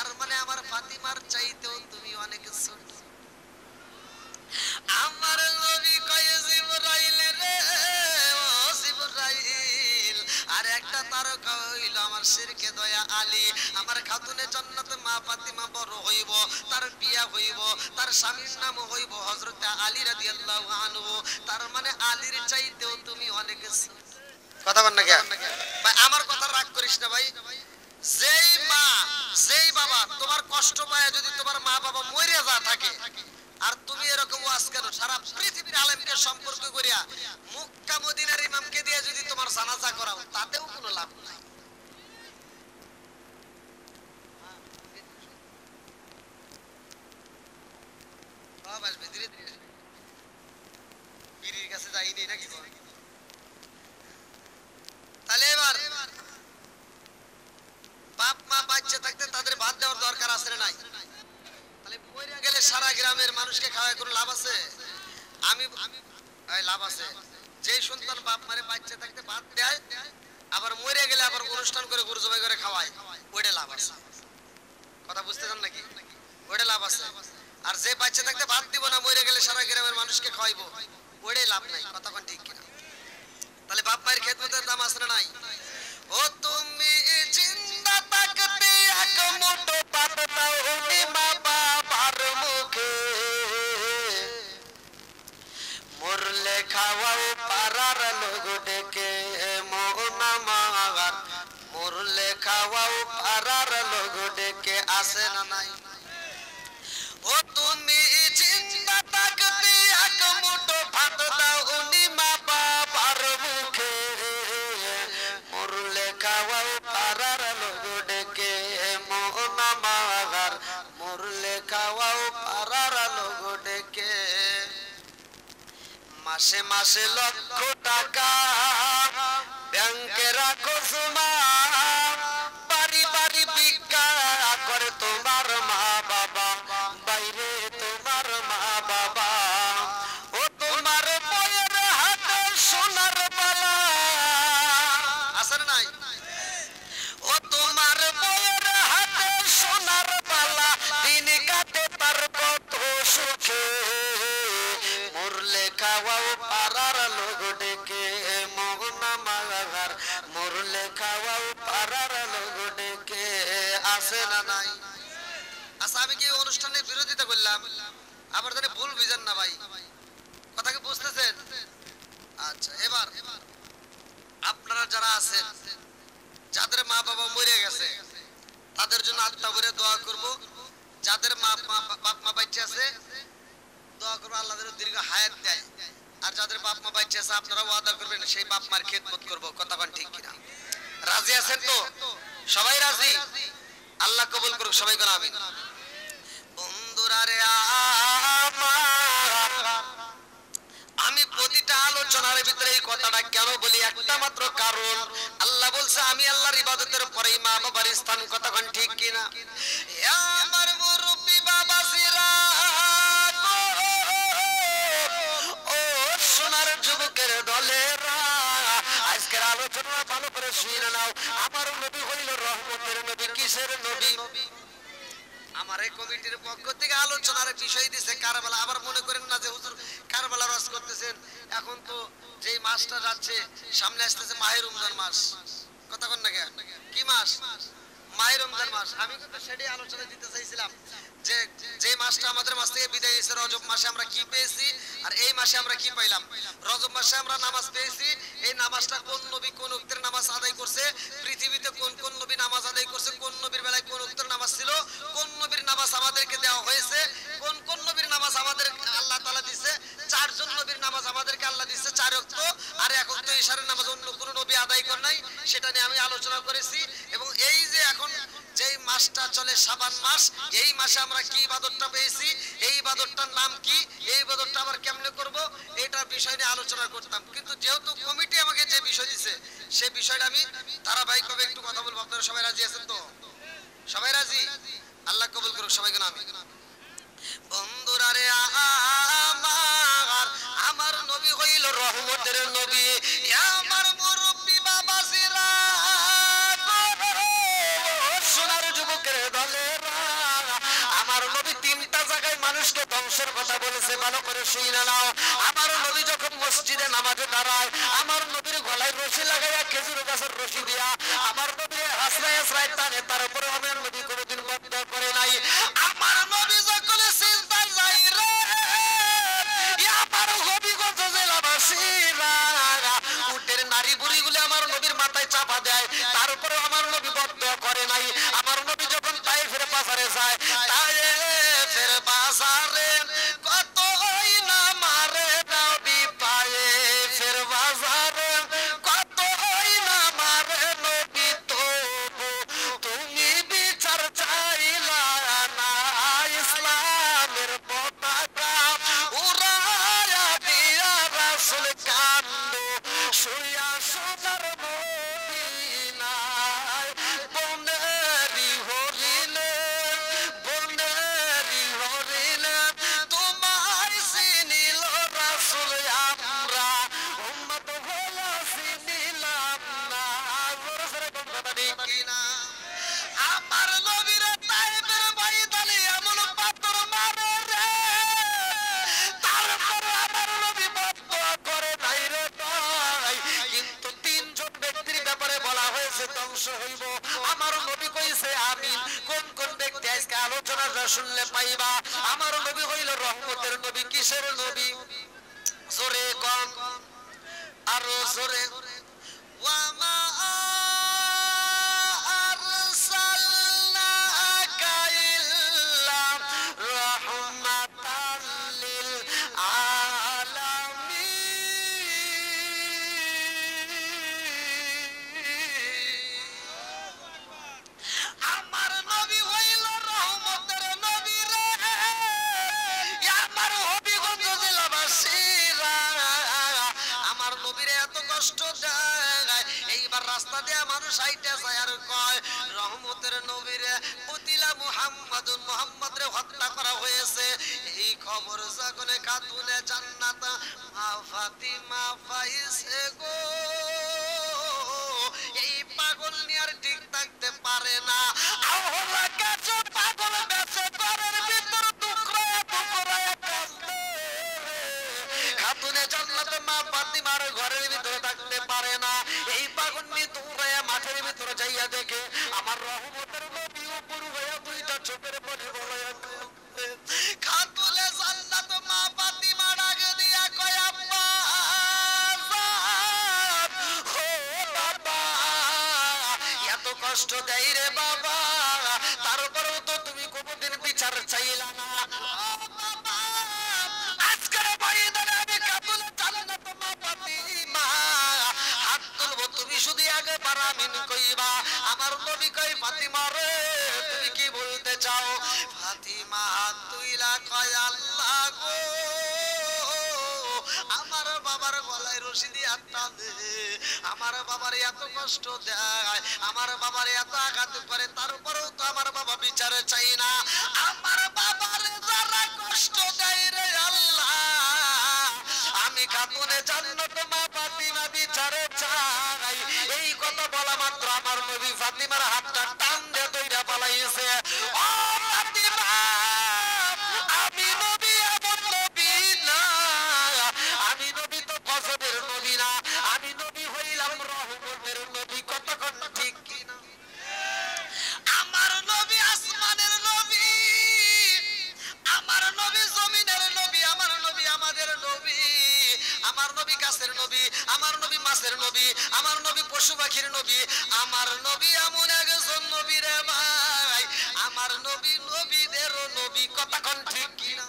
তার মানে আমার ফাতিমার চাইতেও তুমি অনেক ছোট। আমার নবী কয়ে জিবরাইল রে ও জিবরাইল, আর একটা তারকা হইল আমার শিরকে দয়া আলী। আমার খাতুনে জান্নাতে মা ফাতিমা বড় হইব, তার বিয়া হইব, তার স্বামীর নাম হইব হযরত আলী রাদিয়াল্লাহু আনহু। তার মানে আলীর চাইতেও তুমি অনেক ছোট। কথা বল না কে ভাই? আমার কথা রাগ করিস না ভাই। যেই মা যেই বাবা তোমার কষ্ট পায়, যদি তোমার মা বাবা মরে যা থাকে, আর তুমি এরকম ওয়াজ কেন সারা পৃথিবীর আলেমকে সম্পর্ক করিয়া মক্কা মদিনার ইমামকে দিয়ে যদি তোমার জানাজা করাও, তাতেও কোনো লাভ নাই। সব আসবে ধীরে ধীরে, পীরের কাছে যাইনি নাকি? তাহলে এবার বাপ মা বাচ্চা থাকতে তাদের ভাত দেওয়ার দরকার আছে না নাই? তাহলে মরে গেলে সারা গ্রামের মানুষকে খাওয়ায় কোনো লাভ আছে? আমি লাভ আছে। যে সন্তান বাপ মারে বাচ্চা থাকতে ভাত দেয়, আবার মরে গেলে আবার অনুষ্ঠান করে গরু জবাই করে খাওয়ায়, ওইটা লাভ আছে। কথা বুঝতে চান নাকি? ওইটা লাভ আছে। আর যে বাচ্চা থাকতে ভাত দিব না, মরে গেলে সারা গ্রামের মানুষকে খাওয়াইবো, ওইটাই লাভ নাই। কথা কোন ঠিক কিনা? তাহলে বাপ মায়ের খেদমতের দাম আছে না নাই? ও তুমি জিন্দা থাকতে এক মুঠো ভাত দাও উনি মা বাবার মুখে, মরলে খাওয়াও পাড়ার লোক ডেকে মোহন আমার, মরলে খাওয়াও পাড়ার লোক ডেকে, আসে না নাই? ও তুমি জিন্দা থাকতে এক মুঠো ভাত দাও উনি মা বাবার মুখে, মরলে খাওয়াও পাড়ার লোক ডেকে মোহন আমার, মরলে খাওয়াও পাড়ার লোক ডেকে। মাসে মাসে লক্ষ টাকা ব্যাংকে রাখো জমা, বাড়ি বাড়ি ভিক্ষা করে তোমার মা বাবা, বাইরে তোমার মা বাবা। ও তোমার বইয়ের হাতে সোনার বালা, আছে না নাই? ও তোমার বইয়ের হাতে সোনার বালা, দিন কাটে তার কত সুখে, মরলে খাওয়াও পাড়ার লোক ডেকে মোহন মাগার, মরলে খাওয়াও পাড়ার লোক ডেকে, আসে না নাই? আচ্ছা, আমি কি অনুষ্ঠানের বিরোধিতা করলাম? আবার জানি ভুল বুঝেন না ভাই, কথা কি বুঝতেছেন? আচ্ছা, এবার আপনারা যারা আছেন, যাদের মা বাবা মরে গেছে, তাদের জন্য আত্মা ভরে দোয়া করব। যাদের বাপ মা বাচ্চা আছে, দোয়া করবো আল্লাহ যেন দীর্ঘ হায়াত দেয়। আর যাদের বাপ মা বাচ্চা আছে, আপনারা ওয়াদা করবেন সেই বাপ মার খেদমত করবো। কথা বলেন ঠিক কিনা? রাজি আছেন তো? সবাই রাজি? আল্লাহ কবুল করুক, সবাই কোন আমিন। বন্ধুরা রে আমার, আমি প্রতিটা আলোচনার ভিতরে এই কথাটা কেন বলি? একটা মাত্র কারণ, আল্লাহ বলছে আমি আল্লাহর ইবাদতের পরেই মা বাবার স্থান। কথা কোন ঠিক কিনা? আমার মুরব্বি বাবাজিরা, ও সোনার যুবকের দলেরা, আজকের আলোচনা ভালো করে শুনে নাও। আমার নবী হইল রহমতের নবী। কিসের নবী? আমার এই কমিটির পক্ষ থেকে আলোচনার বিষয় দিয়েছে কারবালা। আবার মনে করেন না যে হুজুর কারবালা রস করতেছেন। এখন তো যেই মাসটা যাচ্ছে, সামনে আসতেছে মাহে রমজান মাস। কথা কন না কে? কি মাস? মাহে রমজান মাস। আমি কিন্তু সেটাই আলোচনা দিতে চাইছিলাম যে যে মাসটা আমাদের মাস থেকে বিদায় হয়েছে, রজব মাসে আমরা কি পেয়েছি আর এই মাসে আমরা কি পাইলাম। রজব মাসে আমরা নামাজ পেয়েছি, এই নামাজটা কোন নবী কোন উক্তের নামাজ আদায় করছে, পৃথিবীতে কোন কোন নবী নামাজ আদায় করছে, কোন নবীর বেলায় কোন উক্তের নামাজ ছিল, কোন নবীর নামাজ আমাদেরকে দেওয়া হয়েছে, কোন কোন নবীর নামাজ আমাদের আল্লাহ তাআলা দিয়েছে। চারজন নবীর নামাজ আমাদেরকে আল্লাহ দিয়েছে 4 ওয়াক্ত, আর 1 ওয়াক্ত ইশারের নামাজ অন্য কোন নবী আদায় করে নাই। সেটা নিয়ে আমি আলোচনা করেছি। এবং এই যে এখন যেই মাসটা চলে শাবান মাস, এই মাসে আমরা কি ইবাদতটা পেয়েছি, এই ইবাদতটার নাম কি, এই ইবাদতটা আবার কেমনে করব, এটার বিষয় নিয়ে আলোচনা করতাম। কিন্তু যেহেতু কমিটি আমাকে যে বিষয় দিয়েছে, সেই বিষয়টা আমি ধারাবাহিকভাবে একটু কথা বলবো। আপনারা সবাই রাজি আছেন তো? সবাই রাজি? আল্লাহ কবুল করুক, সবাই কেন আমি। বন্ধুরা রে আমার, আমার নবী হইল রহমতের নবী। আমার মুরব্বি বাবাজিরা, সোনার যুবকের দলেরা, অংশের কথা বলেছে, ভালো করে শুনে নাও। আমার নবী যখন মসজিদে নামাজে দাঁড়ায়, আমার নবীর গলায় রশি লাগাইয়া খেজুর গাছের রশি দিয়া আমার নবীর হাসরায় হাসরায় টানে, তার উপরে আমার নবী কোনোদিন বদ্ধ করে নাই। আমার নবী যখন চিন্তায় যাই রে, আমার হবিগঞ্জ জেলাবাসীরা উটের নারী বুড়িগুলি আমার নবীর মাথায় চাপা দেয়, তার উপরে আমার নবী বদ্ধ করে নাই। আমার নবী যখন তায়েফের বাজারে যায়, তায়েফের বাজারে কতই না মারে নবী, তায়েফের বাজারে কতই না মারে নবী, তবু তুমি বিচার চাইলা না, ইসলামের পতাকা উড়ায়া দিয়া রাসূল কান্দ শুইয়া সোনার মদিনায়, বনেরি হরিলে বনেরি হরিলে তোমায় চিনিল রাসূল, আমরা উম্মত হইয়া চিনিলাম না। জোরে জোরে কথা ঠিক কিনা? আমার নবীর তায়েফের ময়দানে এমন পাথর মারে রে, তারপরে আমার নবী বদ্ধ করে নাই রে ভাই। কিন্তু তিনজন ব্যক্তির ব্যাপারে বলা হয়েছে ধ্বংস হইব, আমার নবী কইছে আমিন। কোন কোন ব্যক্তি আজকে আলোচনাটা শুনলে পাইবা? আমার নবী হইল রহমতের নবী। কিসের নবী? জোরে কম, আরো জোরে। ওয়ামা আরসালনাকা ইল্লা রাহমাতাল লিল আলামিন। আমার নবী হইল রহমতের নবী রে, আমার হবিগঞ্জ জেলাবাসীরা আমার নবীরে এত কষ্ট দেয়। এইবার রাস্তা দিয়ে মানুষ আইতে যায় আর কয় রহমতের নবীরে পুতিলা মুহাম্মাদুন, মুহাম্মদরে হত্যা করা হয়েছে। এই খবর যখন খাতুনে জান্নাত মা ফাতিমা পাইছে গো, এই পাগল নিয়ে আর ঠিক থাকতে পারে না। আল্লাহ কাছে পাগল বেঁচে ঘরের ভিতর টুকরা টুকরা কাঁদে। খাতুনে জান্নাত মা ফাতিমার ঘরের ভিতরে থাকতে পারে না। এই পাগল নিয়ে দৌড়ায়া মাঠের ভিতরে যাইয়া দেখে আমার রহমতের নবী উপর হইয়া দুইটা চোখের পানি বলাইয়া কাঁদে। খাতুনে জান্নাত মা ফাতিমা ডাকে দিয়া কয় আব্বা এত কষ্ট দেয় রে বাবা, তারপরেও তো তুমি কোনদিন বিচার চাইলা না। আজকের ময়দানে আমি খাতুনে জান্নাত মা ফাতিমা হাত তুলবো, তুমি শুধু একবার আমিন কইবা। আমার নবী কয় ফাতিমা রে তুমি কি বলতে চাও? ফাতিমা হাত তুইলা কয় আল্লাহ গো, আমার বাবার গলায় রশি দিয়া টানে, আমার বাবার এত কষ্ট দেয়, আমার বাবার এত আঘাত করে, তারপরেও তো আমার বাবা বিচারে চাই না। আমার বাবার যারা কষ্ট দেয় রে আল্লাহ, আমি খাতুনে জান্নাত মা ফাতিমা বিচারে চাই। এই কথা বলা মাত্র আমার নবী ফাতিমার হাতটা টান দিয়ে দইরা পালাইছে। ও ফাতিমা, আমি নবী এমন নবী না, আমি নবী তো ফজরের নবী না, আমি নবী হইলাম রহমতের নবী। কতক্ষণ ঠিক কিনা? আমার নবী আসমানের নবী, আমার নবী জমিনের নবী, আমার নবী আমাদের নবী, আমার নবী গাছের নবী, আমার নবী মাছের নবী, আমার নবী পশু পাখির নবী, আমার নবী এমন একজন নবী রে ভাই, আমার নবী নবীদেরও নবী। কতক্ষণ ঠিক কিনা?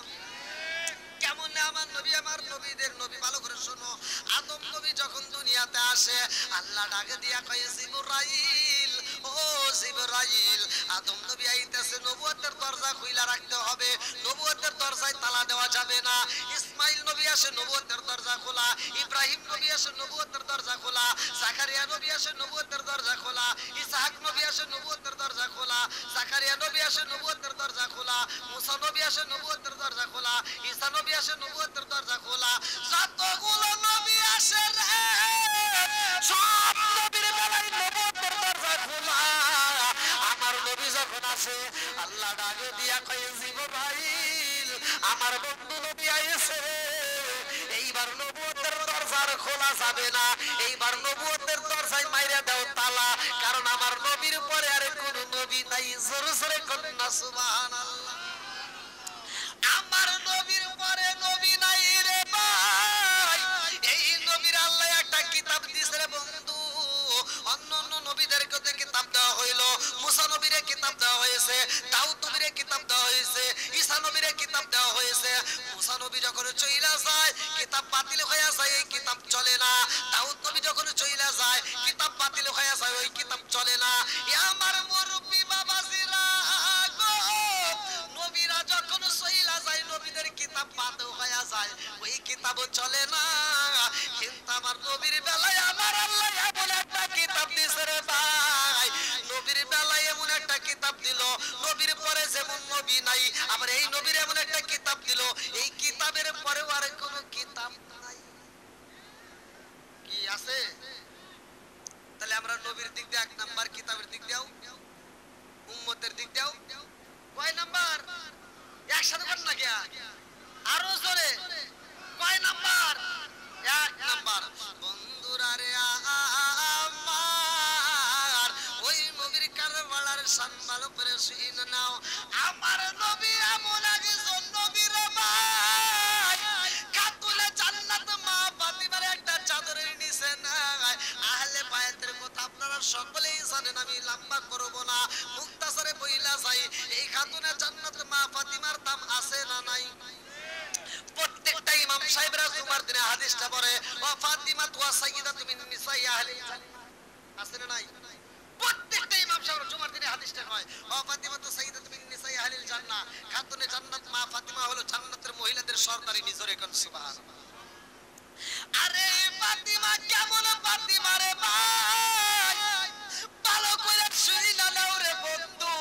কেমন আমার নবী, আমার নবীদের নবী। ভালো করে শোনো, আদম নবী যখন দুনিয়াতে আসে, আল্লাহ ডাকে দিয়া কয় জিবরাইল, ও জিবরাইল, আদম নবী আইতেছে, নবুয়তের দরজা খুইলা রাখতে হবে, নবুয়তের দরজায় তালা দেওয়া যাবে না। ইসমাইল নবী আসে, নবুয়তের দরজা খোলা। ইব্রাহিম নবী আসে, নবুয়তের দরজা খোলা। জাকারিয়া নবী আসে, নবুয়তের দরজা খোলা। ইসহাক নবী আসে, নবুয়তের দরজা খোলা। জাকারিয়া নবী আসে, নবুয়তের দরজা খোলা। মুসা নবী আসে, নবুয়তের দরজা খোলা। ঈসা নবী আসে, নবুয়তের দরজা খোলা। যতগুলো নবী আসে রে, সব নবীর বেলায় নবুয়তের দরজা খোলা। আমার নবী যখন আসে, আল্লাহ ডাকে দিয়া কয় জিবরাইল, আমার বন্ধু নবী আইছে রে, এইবার নবুয়তের দরজা আর খোলা যাবে না, এইবার নবুয়তের দরজায় মাইরা দাও তালা, কারণ আমার নবীর পরে আর কোন নবী নাই। জোরে জোরে কন্যা সুবহানাল্লাহ। আমার নবীর পরে নবী নাই রে ভাই, এই নবীর আল্লাহ একটা কিতাব দিয়েছে রে বন্ধু। অন্যান্য নবীদেরকে তো কিতাব দেওয়া হইলো, মুসা নবীরে কিতাব দেওয়া হয়েছে, দাউদ নবীরে কিতাব দেওয়া হয়েছে, ঈসা নবীরে কিতাব দেওয়া হয়েছে। মুসা নবী যখন চইলা যায় কিতাব বাতিল হয়ে যায়, এই কিতাব চলে না। দাউদ নবী যখন চইলা যায় কিতাব বাতিল হয়ে যায়, ওই কিতাব চলে না। এ আমার মুরব্বি বাবাজিরা গো, নবীরা যখন চইলা যায় নবীদের কিতাব বাতিল হয়ে যায়, ওই কিতাবও চলে না। কিন্তু আমার নবীর বেলায় আমার আল্লাহ এমন একটা কিতাব দিছে রে ভাই, নবীর বেলায় এমন একটা কিতাব দিল, নবীর পরে যেমন নবী নাই, আবার এই নবীর এমন একটা কিতাব দিল, এই কিতাবের পরেও আর কোনো কিতাব নাই। কি আছে? তাহলে আমরা নবীর দিক দিয়ে 1 নাম্বার, কিতাবের দিক দিয়েও, উম্মতের দিক দিয়েও কয় নাম্বার? একসাথে কর না গিয়া, আরো জোরে কয় নাম্বার? 1 নাম্বার। বন্ধুরা রে আমার, ওই নবীর কারবালার শান ভালো করে শুনে নাও। আমার নবী এমন একজন নবী রে ভাই, খাতুনে জান্নাত মা ফাতিমার একটা চাদরের নিচে নাই। আহলে বায়াতের কথা আপনারা সকলেই জানেন, আমি লম্বা করব না, মুক্তাসারে বইলা যাই। এই খাতুনে জান্নাত মা ফাতিমার দাম আছে না নাই? প্রত্যেকটা ইমাম সাহেবরা জুমার দিনে হাদিসটা পড়ে, ও ফাতিমা তুয়া সাইয়্যিদাতু মিন নিসাই আহলিল জান্নাহ, আছে না নাই? প্রত্যেকটা ইমাম সাহেবরা জুমার দিনে হাদিসটা কয়, ও ফাতিমা তু সাইয়্যিদাতু মিন নিসাই আহলিল জান্নাহ, খাতুনে জান্নাত মা ফাতিমা হলো জান্নাতের মহিলাদের সরদারি। নিজরে কোন সুবহানাল্লাহ। আরে ফাতিমা কেমন ফাতিমা রে ভাই, ভালো করে শুইনা নাও রে বন্ধু।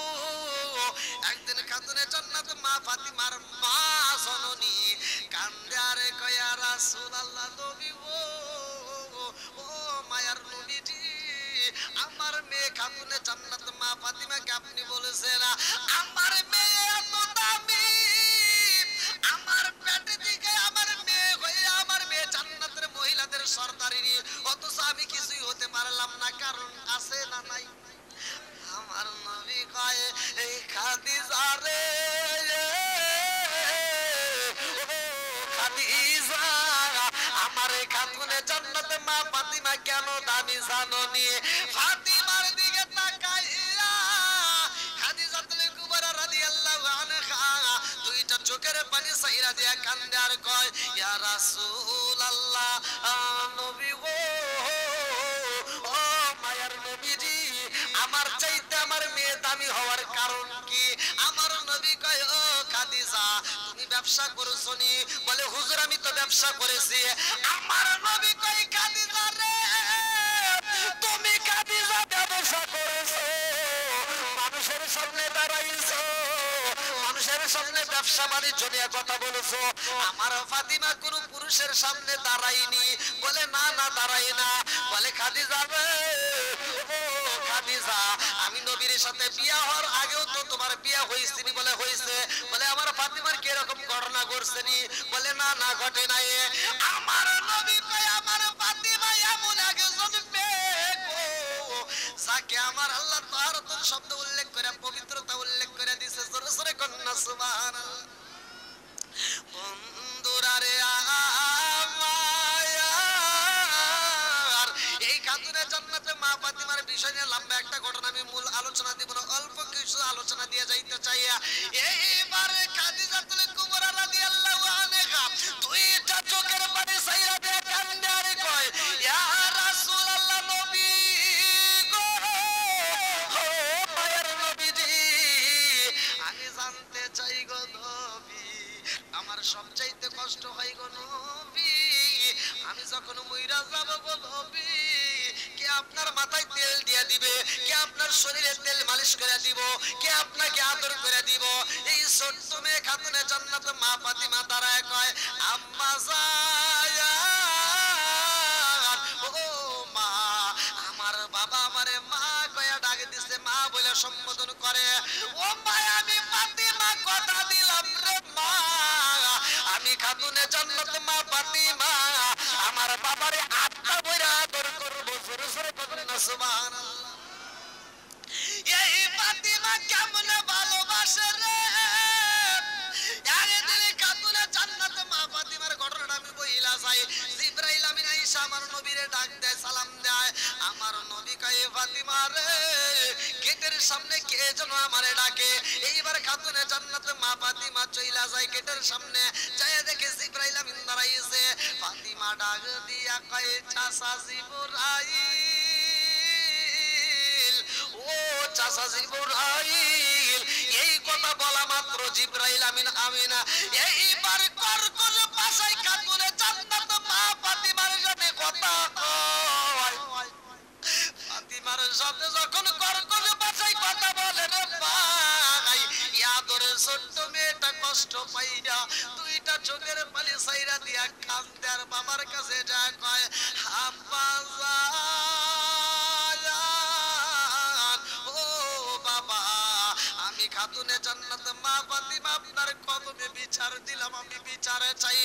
একদিন খাতুনে জান্নাত মা ফাতিমার মা জননী কান্দে আরে কয়, ইয়া রাসূলুল্লাহ, নবী গো, ও মায়ার নবীজি, আমার মেয়ে খাতুনে জান্নাত মা ফাতিমাকে আপনি বলেছেন আমার মেয়ে এত দামি, আমার পেটে দিকে আমার মেয়ে হয়ে আমার মেয়ে জান্নাতের মহিলাদের সরদারি, অথচ আমি কিছুই হতে পারলাম না, কারণ আছে না নাই? আমার নবী কয়, এই খাদিজা রে, খাদিজা, আমার খাতুনে জান্নাতে মা ফাতিমা কেন দামি জানো নি? ফাতিমার দিকে তাকাইয়া খাদিজাতুল কুবরা রাদিয়াল্লাহু আনহা দুইটা চোখের পানি সাইরা দিয়া কান্দে আর কয়, ইয়া রাসূলুল্লাহ, নবী গো, ও মায়ার নবীজি, আমার চাইতে আমার মেয়ে দামি হওয়ার কারণ কি? আমার নবী কয়, ও খাদিজা, তুমি ব্যবসা করছো নি? বলে, হুজুর আমি তো ব্যবসা করেছি। আমার নবী কয়, খাদিজা রে, তুমি খাদিজা ব্যবসা করেছো, মানুষের সামনে দাঁড়াইছো, মানুষের সামনে ব্যবসা বাণিজ্য নিয়ে কথা বলেছো, আমার ফাতিমা কোন পুরুষের সামনে দাঁড়াইনি। বলে, না না দাঁড়াই না। বলে, খাদিজা রে, ও খাদিজা, আমি নবীর সাথে বিয়া হওয়ার আগেও তো তোমার বিয়া হয়েছে নি? বলে, হয়েছে। বলে, আমার ফাতিমার কি এরকম ঘটনা ঘটছে নি? বলে, না না ঘটে নাই। আমার নবী কয়, আমার ফাতিমা এমন একজন মেয়ে গো, যাকে আমার আল্লাহ তাহারতুল শব্দ উল্লেখ করে পবিত্রতা উল্লেখ করে দিয়েছে। জোরে জোরে কন্যা সুবহানাল্লাহ। বন্ধুরা রে আমার, এই খাতুনে জান্নাতে মা ফাতিমার বিষয় নিয়ে লম্বা একটা ঘটনা, আমি মূল আলোচনা দিব না, অল্প কিছু আলোচনা দিয়ে যাইতে চাই। এইবারে খাদিজাতুল কুবরা রাদিয়াল্লাহু আনহা দুইটা চোখের পানি সাইরা দিয়ে কান্দে আর কয়, ইয়া রাসূলুল্লাহ, নবী গো, ও মায়ের নবীজি, আমি জানতে চাই গো নবী, আমার সবচাইতে কষ্ট হয় গো নবী, আমি যখন মইরা যাব গো নবী, কে আপনার মাথায় তেল দিয়ে দিবে, কে আপনার শরীরে তেল মালিশ করে দিব, কে আপনাকে আদর করে দিব? এই ছোট্ট মেয়ে খাতুনে জান্নাত মা ফাতিমা দাঁড়ায় কয়, আম্মা জান, ও মা, আমার বাবা আমারে মা কয়া ডাক দিছে, মা বলে সম্বোধন করে। ও মা, আমি ফাতিমা কথা দিলাম রে মা, খাতুনে জান্নাত মা ফাতিমা আমার বাবারে আত্মা বইরা আদর করব জোরে জোরে বলেন না সুবহানাল্লাহ এই ফাতিমা কেমন ভালোবাসে রে একদিন খাতুনে জান্নাত মা ফাতিমার ঘটনাটা আমি বইলা যাই জিবরাইল আমিন আয়েশা আমার নবীরে ডাক দেয় সালাম দেয় আমার নবী কয় ফাতিমা রে গেটের সামনে কে যেন আমারে ডাকে এইবার খাতুনে জান্নাত মা ফাতিমা চইলা যায় গেটের সামনে যায় দেখে জিবরাইল আমিন দাঁড়াইছে ফাতিমা ডাক দিয়া কয় চাচা জিবরাইল ও চাচা জিবরাইল এই কথা বলা মাত্র জিবরাইল আমিন আমিনা এইবার কর্কশ ভাষায় খাতুনে জান্নাত মা ফাতিমার সাথে কথা কয় ফাতিমার সাথে যখন কর্কশ ভাষায় কথা বলে রে ভাই ইয়াদরে ছোট্ট মেয়েটা কষ্ট পাইয়া দুইটা চোখের পানি ছাইরা দিয়া কান্দে আর বাবার কাছে যা কয় আব্বা ও বাবা আমি খাতুনে জান্নাত মা ফাতিমা আপনার কদমে বিচার দিলাম আমি বিচারে চাই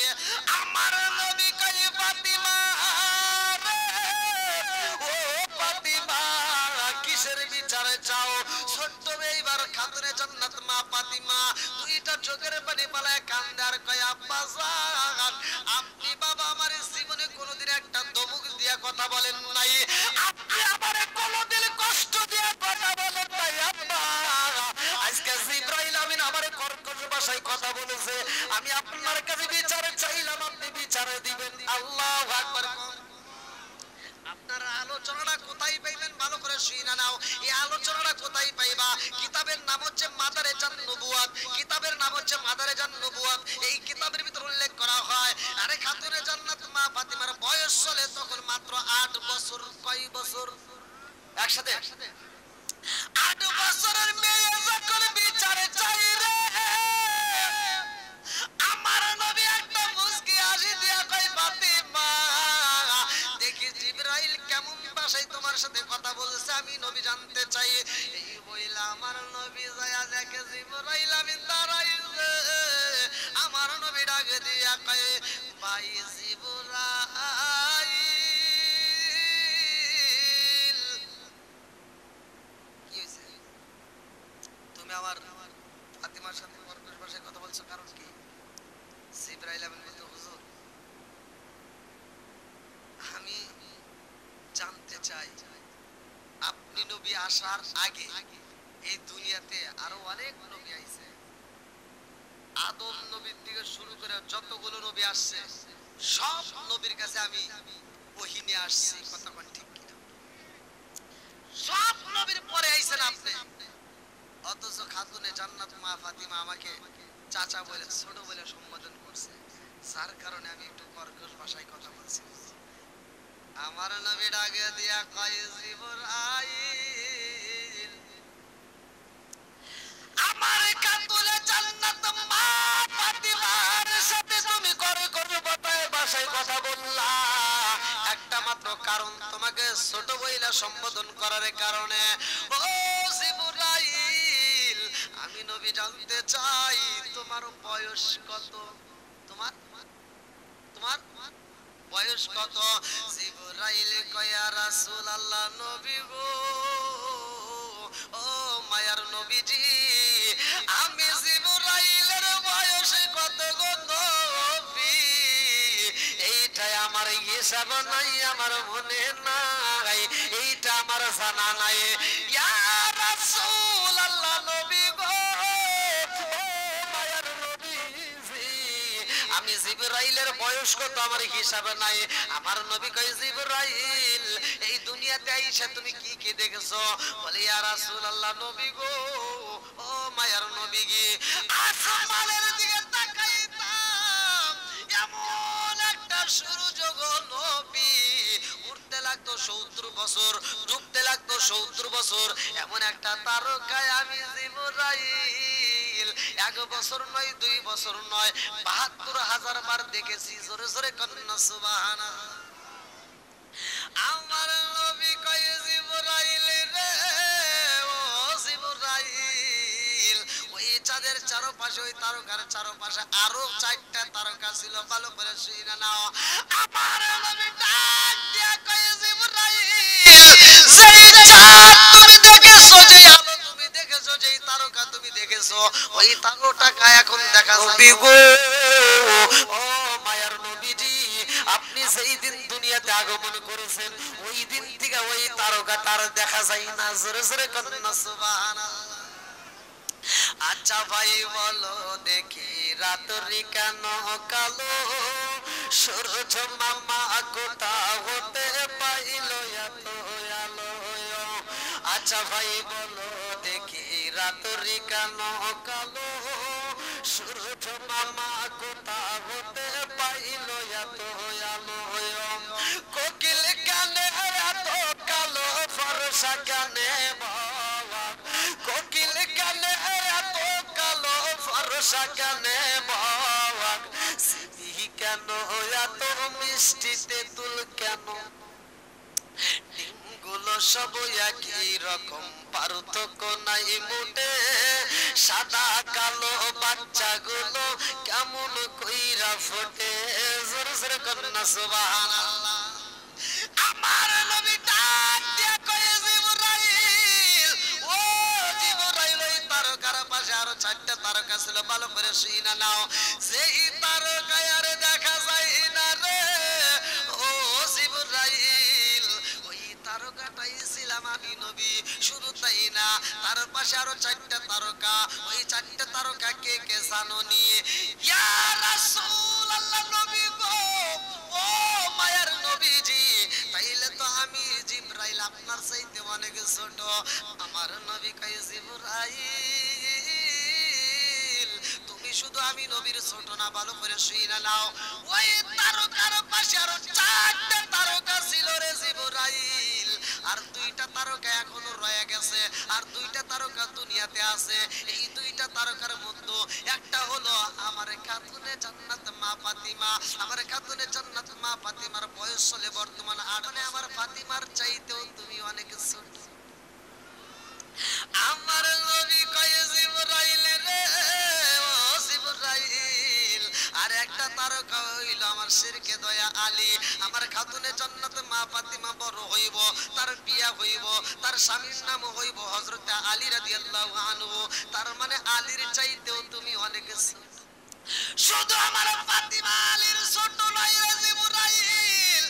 আমার নবী কয় ফাতিমা ও ফাতিমা কিসের বিচারে চাও ছোট্ট এইবার খাতুনে জান্নাত মা ফাতিমা দুইটা চোখের পানি পালায় কান্দে আর কয় আব্বা জান আপনি বাবা আমার জীবনে কোনোদিন একটা দমক দিয়া কথা বলেন নাই আপনি আমারে কোনোদিন কষ্ট দিয়া কথা বলেন নাই আব্বা আজকে জিবরাইল আমিন আমারে কর্কশ ভাষায় কথা বলেছে আমি আপনার কাছে বিচারে চাইলাম আপনি বিচারে দিবেন আল্লাহু আকবার আপনারা আলোচনাটা কোথায় পাইবেন ভালো করে শুনে নাও এই আলোচনাটা কোথায় পাইবা কিতাবের নাম হচ্ছে মাদারেজান নবুয়াত কিতাবের নাম হচ্ছে মাদারেজান নবুয়াত এই কিতাবের ভিতর উল্লেখ করা হয় আরে খাতুনে জান্নাত মা ফাতিমার বয়স চলে তখন মাত্র 8 বছর কয় বছর একসাথে 8 বছরের মেয়ে যখন বিচারে চাই রে আমার নবী একটা মুস্কি হাসি দিয়া কয় ফাতিমা দেখি জিবরাইল কেমন ভাষায় তোমার সাথে কথা বলছে আমি নবী জানতে চাই এই বইলা আমার নবী যায় দেখে জিবরাইল আমিন দাঁড়াইছে আমার নবী ডাক দিয়া কয় ভাই জিবরাইল কি হইছে তুমি আমার ফাতিমার সাথে কর্কশ ভাষায় কথা বলছো কারণ কি জিবরাইল আমিন বলতে হুজুর আমি জানতে চাই আপনি নবী আসার আগে এই দুনিয়াতে আরো অনেক নবী আইছে আদম নবীর থেকে শুরু করে যতগুলো নবী আসছে সব নবীর কাছে আমি ওহী নিয়ে আসছি কথা কোন ঠিক কিনা সব নবীর পরে আইছেন আপনি অথচ খাতুনে জান্নাত মা ফাতিমা আমাকে চাচা বলে ছোট বলে সম্বোধন করছে যার কারণে আমি একটু কর্কশ ভাষায় কথা বলছি আমার নবী ডাকে দিয়া কয় জিবরাইল আমার খাতুনে জান্নাত মা ফাতিমার সাথে তুমি কর্কশ ভাষায় কথা বললা একটা মাত্র কারণ তোমাকে ছোট বইলা সম্বোধন করার কারণে ও জিবরাইল আমি নবী জানতে চাই তোমার বয়স কত তোমার তোমার বয়স কত জিবরাইল কয় ইয়া রাসূলুল্লাহ নবী গো ও মায়ার নবীজি আমি জিবরাইলের বয়স কত গো নবী এইটা আমার হিসাব নাই আমার মনে নাই এইটা আমার জানা নাই ইয়া রাসূলুল্লাহ নবী গো আমি জিবরাইলের বয়স কত আমার হিসাব নাই আমার নবী কয় জিবরাইল এই দুনিয়াতে আইসা তুমি কি কি দেখেছো বলে ইয়া রাসূলুল্লাহ নবী গো ও মায়ার নবী গি আসমানের দিকে তাকাইতাম এমন একটা সূর্য গো নবী উঠতে লাগতো 70 বছর ডুবতে লাগতো 70 বছর এমন একটা তারকায় আমি জিবরাইল 1 বছর নয় 2 বছর নয় ৭২,০০০ বার দেখেছি জোরে জোরে কন্না সুবহানাল্লাহ আমার নবী কয় জিবরাইল রে ও জিবরাইল ওই চাঁদ চাঁদের চারপাশে ওই তারকার চারপাশে আরো 4টা তারকা ছিল। ভালো করে শুনে নাও। আমার নবী ডাক দিয়া কয় জিবরাইল, যেই চাঁদ তুমি দেখেছো, যেই আলো তুমি দেখেছো, যেই তারকা তুমি দেখেছো, ওই তারকাটা এখন দেখা যায় গো। ও মায়ার নবীজি, আপনি যেই দিন দুনিয়াতে আগমন করেছেন ওই দিন থেকে ওই তারকাটা আর দেখা যায় না। জোরে জোরে কন্যা সুবহানাল্লাহ। আচ্ছা ভাই বলো দেখি রাত্রি কেন কালো, সূরজ মামা কোথা হতে পাইল এত আলো। আচ্ছা ভাই বলো দেখি রাত্রি কেন কালো, সূরজ মামা কোথা হতে পাইল এত আলো। কোকিল কানে এত কালো, ফরসা কানে বাবা, কোকিল কানে এত কালো, ফরসা কানে বাবা, সিবি কেন এত মিষ্টি, তেঁতুল কেন, ডিমগুলো সব একই রকম, পার্থক্য নাই মোটে, সাদা কালো বাচ্চাগুলো কেমন কইরা ফোটে। জোরে জোরে কন্যা সুবহানাল্লাহ। আমার নবী ডাক দিয়া কয় জিবরাইল, ও জিবরাইল, ওই তারকার পাশে আরো 4টা তারকা ছিল। ভালো করে শুনে নাও। সেই তারকা আর দেখা যায় না রে ও জিবরাইল, ওই তারকাটাই ছিলাম আমি নবী। শুধু তাই না, তার পাশে আরো 4টা তারকা। ওই 4টা তারকা কে কে জানো নি? ইয়া রাসূলুল্লাহ, নবী গো, ও মায়ার নবীজি, তাইলে তো আমি জিবরাইল আপনার চাইতে অনেক ছোট। আমার নবী কয় জিবরাইল, তুমি শুধু আমি নবীর ছোট না। ভালো করে শুনে নাও। ওই তারকার পাশে আরো 4টা তারকা ছিল রে জিবরাইল। আর 2টা তারকা এখনো রয়ে গেছে, আর 2টা তারকা দুনিয়াতে আছে। এই 2টা তারকার মধ্যে একটা হলো আমার খাতুনে জান্নাত মা ফাতিমা। আমার খাতুনে জান্নাত মা ফাতিমার বয়স চলে বর্তমান 8। মানে আমার ফাতিমার চাইতেও তুমি অনেক ছোট। আমার নবী কয় জিবরাইল রে, ও জিবরাইল, আর একটা তারকা হইল আমার শিরকে দয়া আলী। আমার খাতুনে জান্নাত মা ফাতিমা বড় হইব, তার বিয়া হইব, তার স্বামীর নাম হইব হযরত আলী রাদিয়াল্লাহু আনহু। তার মানে আলীর চাইতেও তুমি অনেক ছোট। শুধু আমার ফাতিমা আলীর ছোট নয় রে জিবরাইল,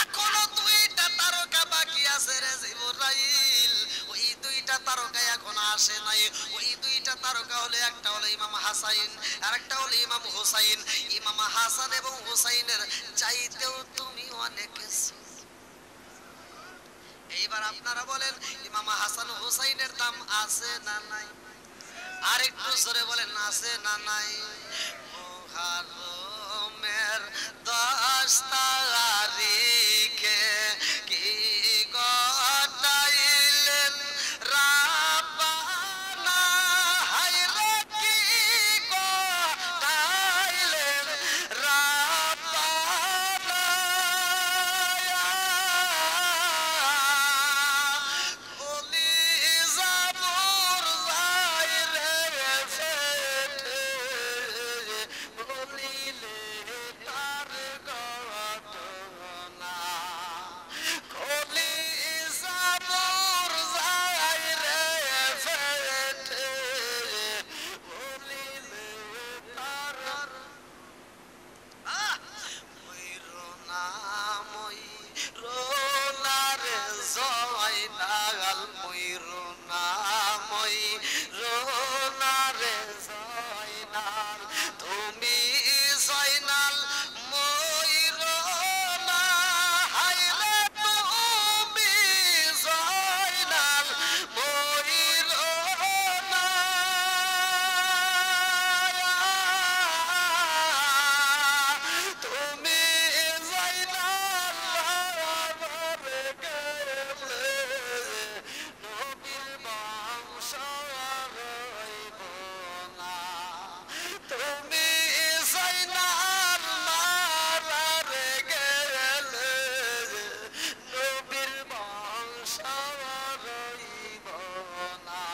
এখনো 2টা তারকা বাকি আছে রে জিবরাইল। ওই 2টা তারকা এখন আসে নাই। ওই 2টা তারকা হলো, একটা হলো ইমাম হাসাইন, আর একটা হলো ইমাম হুসাইন। ইমাম হাসান এবং হুসাইনের চাইতেও তুমি অনেক ছোট। এইবার আপনারা বলেন, ইমাম হাসান হুসাইনের দাম আছে না নাই? আর একটু জোরে বলেন, আছে না নাই? মুহররমের 10 তারিখে কি গটাইলেন রাব্বানা, হায়রে কি গটাইলেন রাব্বানা। বলি জাবর যাই রে ফেটে, বলিলে তার ঘটনা, বলি জাবর যাই রে ফেটে, বলিলে তার ময়ূরনাময়ী রোনারে জয়নাল, ময়ূরনাময়ী রোনারে জয়নাল, তুমি জয়নাল ময়ূরনা, হায়রে তুমি জয়নাল ময়ূরনা। তুমি জয়নাল বাবারে গেলে, নবীর বংশ রইব না। তুমি জয়নাল মারারে গেলে, নবীর বংশ রইব না।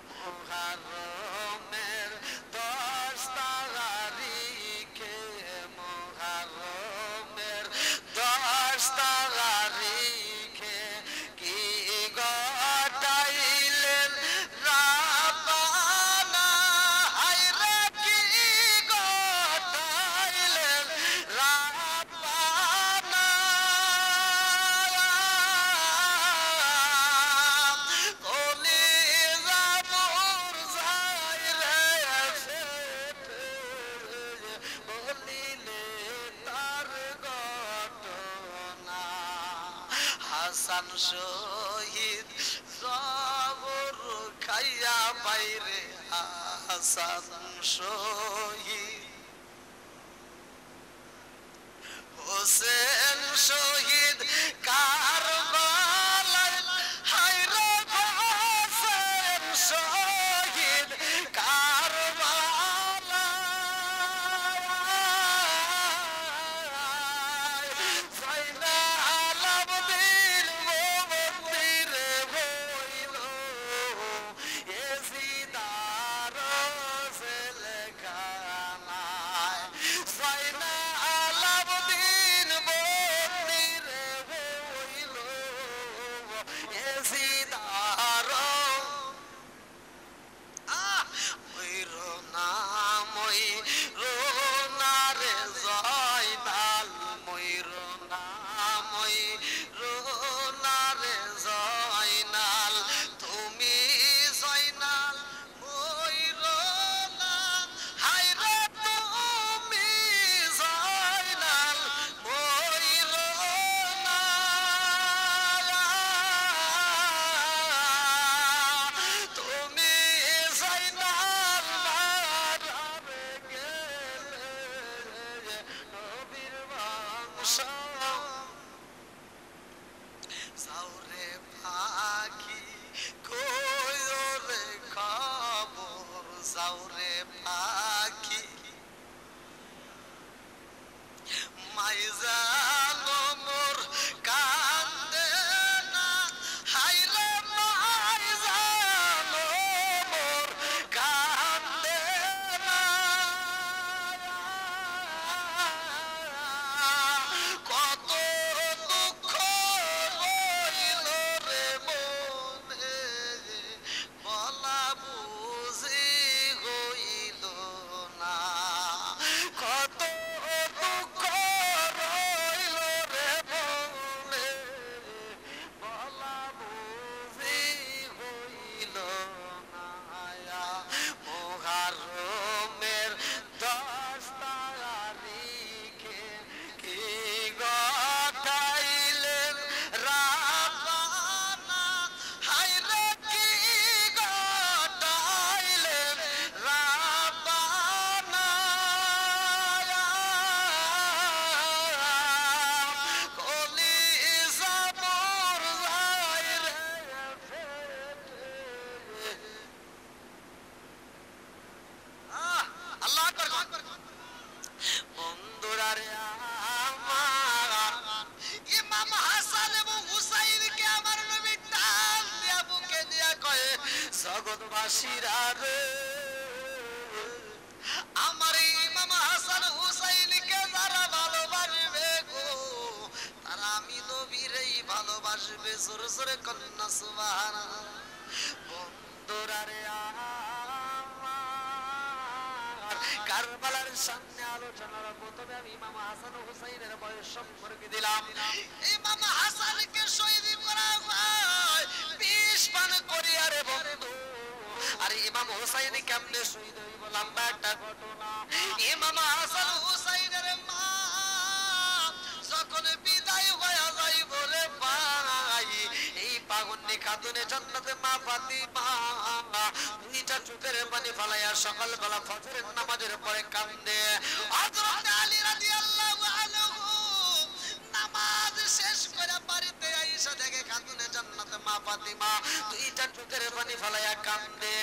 মুহররমের হাসান শহীদ জবর খাইয়া বাইরে হাসান শহীদ হোসেন শহীদ কারবালায় হায়রে হোসেন শহীদ কারবালায় জাইনাল আবদিন মন্দিরে হইল এজিদার জেলখানায় জাইনাল আবদিন মন্দিরে হইল এজিদার ময়ূর নাম রে জয়নাল ময়ূর নাম রে জয়নাল তুমি জয়নাল ময়ূর নাম হায়রে তুমি জয়নাল ময়ূর তুমি জয়নাল মারাবে গেলে নবীর বংশ সাউরে পাখি কইরে খবর সাউরে পাখি মাইজানো মোর কান্দে না হাইরে মাইজানো মোর কান্দে না কত দুঃখ রইল রে মনে বলা বুঝি হইল না কত দুঃখ রইল রে মনে বলা বুঝি হইল না মুহররমের 10 তারিখে কি গটাইলেন রাব্বানা হায়রে কি গটাইলেন রাব্বানা কলিজা মোর যায় রে ফেটে আল্লাহ আকবার বন্ধুরা রে আমার ইমাম হাসান এবং হুসাইনকে আমার নবী টান দিয়া বুকে দিয়া কয়ে জগৎবাসীরা রে আমার ইমাম হাসান হুসাইনকে যারা ভালোবাসবে গো তারা আমি নবীরেই ভালোবাসবে জোরে জোরে কন্যা সুবহানাল্লাহ বন্ধুরা রে কারবালার সামনে আলোচনার প্রথমে আমি ইমাম হাসান ও হুসাইনের বয়স সম্পর্কে দিলাম ইমাম হাসানকে শহীদ করা হয় 20 পান করিয়া রে বন্ধু আর ইমাম হুসাইন কেমনে শহীদ হইব লম্বা একটা ঘটনা ইমাম হাসান হুসাইনের মা যখন বিদায় হয়ে যাইব রে ভাই এই পাগন্নি খাতুনে জান্নাতে মা ফাতিমা দুইটা চোখের পানি ফালাইয়া সকালবেলা ফজরের নামাজের পরে কান্দে হযরত আলী রাদিয়াল্লাহু আনহু নামাজ শেষ করে বাড়িতে আইসা দেখে খাতুনে জান্নাতে মা ফাতিমা দুইটা চোখের পানি ফালাইয়া কান্দে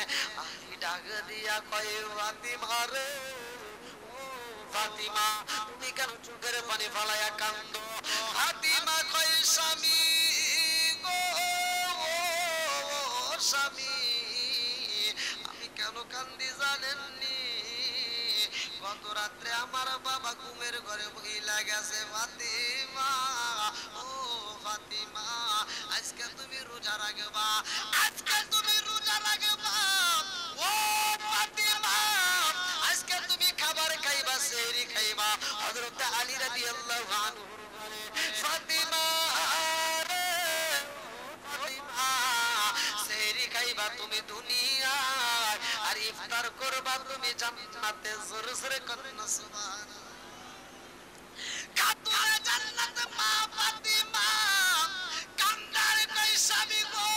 আলী ডাক দিয়া কয় ফাতিমা রে ও ফাতিমা তুমি কেন চোখের পানি ফালাইয়া কান্দো ফাতিমা কয় স্বামী গো স্বামী আমি কেন কান্দি জানেননি গত রাত্রে আমার বাবা ঘুমের ঘরে বইলা গেছে ফাতিমা ও ফাতিমা আজকে তুমি রোজা রাখবা আজকে তুমি রোজা রাখবা ও ফাতিমা আজকে তুমি খাবার খাইবা সেহরি খাইবা হযরত আলী রাদিয়াল্লাহু আনহু বলে ফাতিমা রে ফাতিমা সেহরি খাইবা তুমি দুনিয়ায় আর ইফতার করবা তুমি জান্নাতে জোরে জোরে কন্যা সুবহানাল্লাহ খাতুনে জান্নাতে মা ফাতিমা কান্দা স্বামী গো,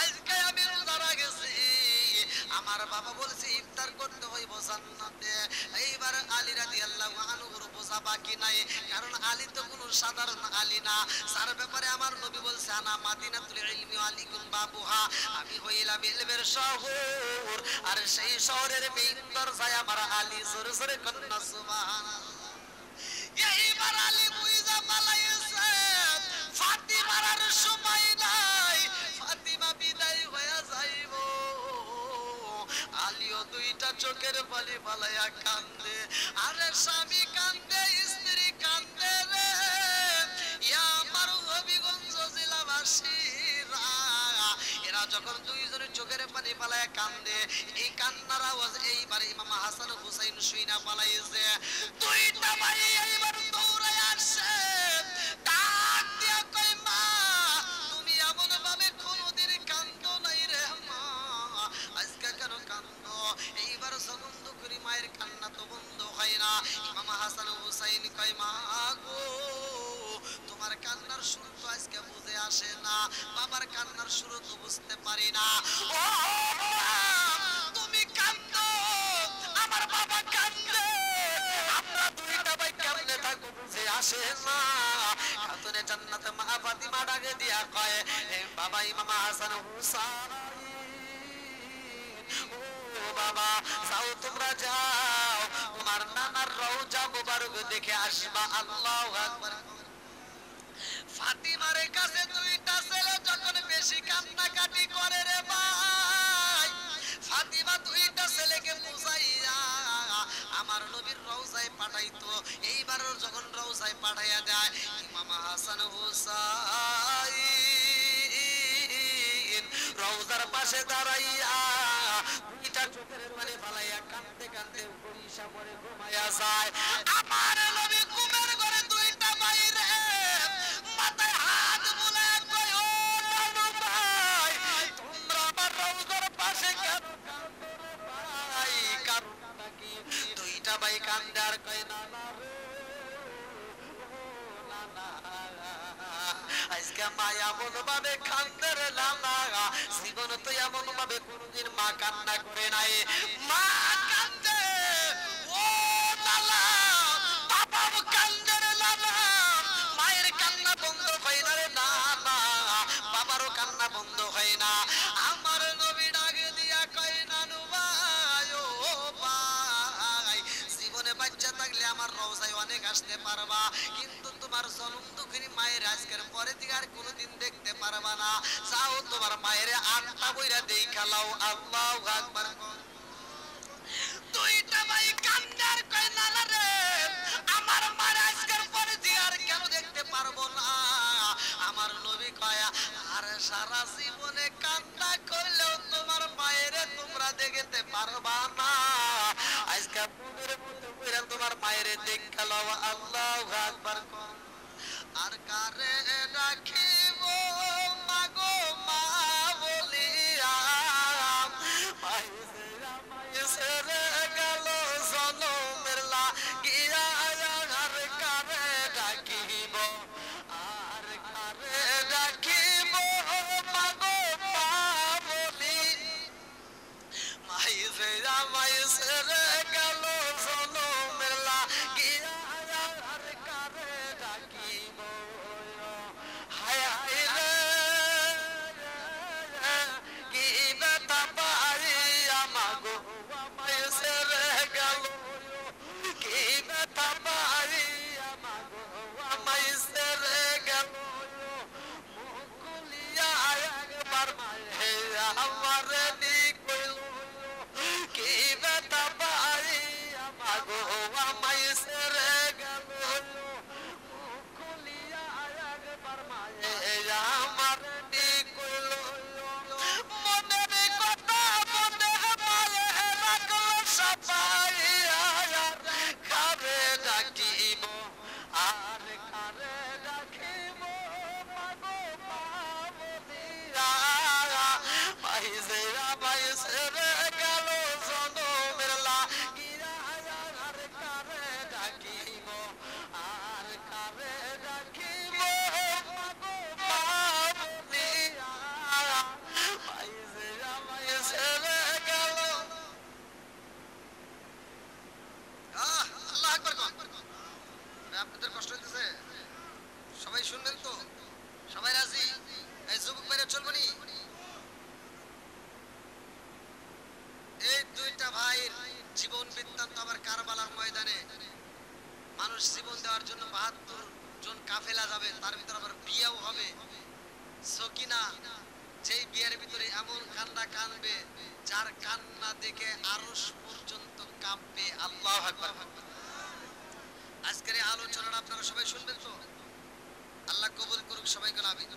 আজকে আমি রোজা রাখছি, আমার বাবা বলছে ইফতার করতে হইব জান্নাতে। এইবার আলী রাদিয়াল্লাহু আনহুর বোঝা বাকি নাই, কারণ আলী তো কোনো সাধারণ আলী না, যার ব্যাপারে আমার নবী বলছে আনা মাদিনাতুল ইলমি আলিকুম বাবুহা, আমি হইলাম ইলমের শহর, আর সেই শহরের মেইন দরজায় আমার আলী। জোরে জোরে কন্যা সুবহানাল্লাহ। এইবার আলী বুইজা পালাইছে, ফাতিমার আর সময় নাই, ফাতিমা বিদায় হয়ে যাইব। আলীও দুইটা চোখের পানি ফালাইয়া কান্দে, আরে স্বামী কান্দে, স্ত্রী কান্দে রে। ইয়া আমার হবিগঞ্জ জেলাবাসীরা, এরা যখন দুইজনের চোখের পানি ফালাইয়া কান্দে, এই কান্নার আওয়াজ এইবার ইমাম হাসান হুসাইন শুইনা পালাইছে। দুইটা ভাই এইবার দৌড়ায় আসে, ডাক দিয়া কই মা তুমি এমন ভাবে কোনদিন কান্দো নাই রে মা, আজকে কেন কান্দো? এইবার জনন্দ করি মায়ের কান্না তো বন্ধ হয় না। ইমাম হাসান হুসাইন কয় মা গো, তোমার কান্নার সুর তো আজকে বুঝে আসে না, বাবার কান্নার সুর তো বুঝতে পারি না। ও তুমি কান্দো, আমার বাবা কান্দে, আমরা দুইটা ভাই কেমনে থাকবো বুঝে আসে না। খাতুনে জান্নাত মা ফাতিমা ডাকে দিয়া কয় বাবা ইমাম হাসান হুসাইন, ও বাবা যাও তোমরা যাও, তোমার নানার রওজা মুবারক দেখে আসবা। আল্লাহু আকবার। ফাতিমার কাছে দুইটা ছেলে যখন বেশি কান্নাকাটি করে রে ভাই, ফাতিমা দুইটা ছেলেকে বুঝাইয়া আমার নবীর রওজায় পাঠাইতো। এইবার যখন রওজায় পাঠাইয়া দেয়, ইমাম হাসান হুসাইন রওজার পাশে দাঁড়াইয়া দুইটা চোখের পানি ফালাইয়া কাঁদতে কাঁদতে পরিশা পরে ঘুমাইয়া যায়। আমার নবী ঘুমের ঘরে দুইটা বাইরে মাথায় হাত বুলায় কয় ও নানু ভাই, তোমরা আমার রওজার পাশে কেন কাঁদো রে ভাই? কারণটা কি? দুইটা ভাই কান্দে আর কয় নানা রে, ও নানা, আজকে মা এমন ভাবে কান্দে রে নানা, জীবন তো এমন ভাবে কোনদিন মা কান্না করে নাই। মা কান্দে, ও নানা, বাবা কান্দে রে নানা, মায়ের কান্না বন্ধ হয় না রে নানা, বাবারও কান্না বন্ধ হয় না। আমার নবী ডাকে দিয়া কয় নানু ভাই, ও ভাই, জীবনে বাচ্চা থাকলে আমার রওজায় অনেক আসতে পারবা, কিন্তু তোমার জনম দুঃখিনী মায়ের আজকের পরে থেকে আর কোনোদিন দেখতে পারবা না। যাও তোমার মায়ের আটটা বইরা দেখা লাও। আল্লাহু আকবার। দুইটা ভাই কান্দার কয় নানা রে, আমার মায়ের আজকের পরে থেকে আর কেন দেখতে পারবো না? আমার নবী কয় আর সারা জীবনে কান্না করলেও তোমার মায়ের তোমরা দেখতে পারবা না, আজকে পুনের মতো কইরা তোমার মায়ের দেখা লাও। আল্লাহু আকবার। আর কারে রাখিব মাগো মা বলিয়া, মাইসেরা মাইসেরে গেল জনমের লাগিয়া, আর কারে রাখিব, আর কারে রাখিব মাগো মা বলি, মাইসেরা মাইসেরে গেল জনমের লাগিয়া, আর কারে রাখিব। হায় হায় রে, কি ব্যথা পাইয়া মাগো মাইসেরে গেল, কি ব্যথা পাইয়া মাগো মাইসেরে গেল, মুখ খুলিয়া একবার মায়ে আমারে নি কইল, কি ব্যথা পাইয়া মাগো মাইসেরে গেল, মুখ খুলিয়া একবার মায়ে আমারে নি কইল। মনের কথা মনে মায়ে রাখলো সবাইয়া, আর কারে ডাকিব, আর কারে রাখিব মাগো মা বলিয়া, মাইসেরা মাইসেরে গেল জনমের লাগিয়া, আর কারে ডাকিব। আপনাদের কষ্ট হইতেছে? সবাই শুনবেন তো? সবাই রাজি? এই যুবক বাইরে চলবো নি? এই দুইটা ভাইয়ের জীবন বৃত্তান্ত আবার কারবালার ময়দানে মানুষ জীবন দেওয়ার জন্য ৭২ জন কাফেলা যাবে, তার ভিতর আবার বিয়েও হবে। সকিনা যেই বিয়ের ভিতরে এমন কান্না কানবে যার কান্না দেখে আরশ পর্যন্ত কাঁপবে। আল্লাহু আকবার। আজকের এই আলোচনাটা আপনারা সবাই শুনবেন তো? আল্লাহ কবুল করুক সবাইকে আমিন।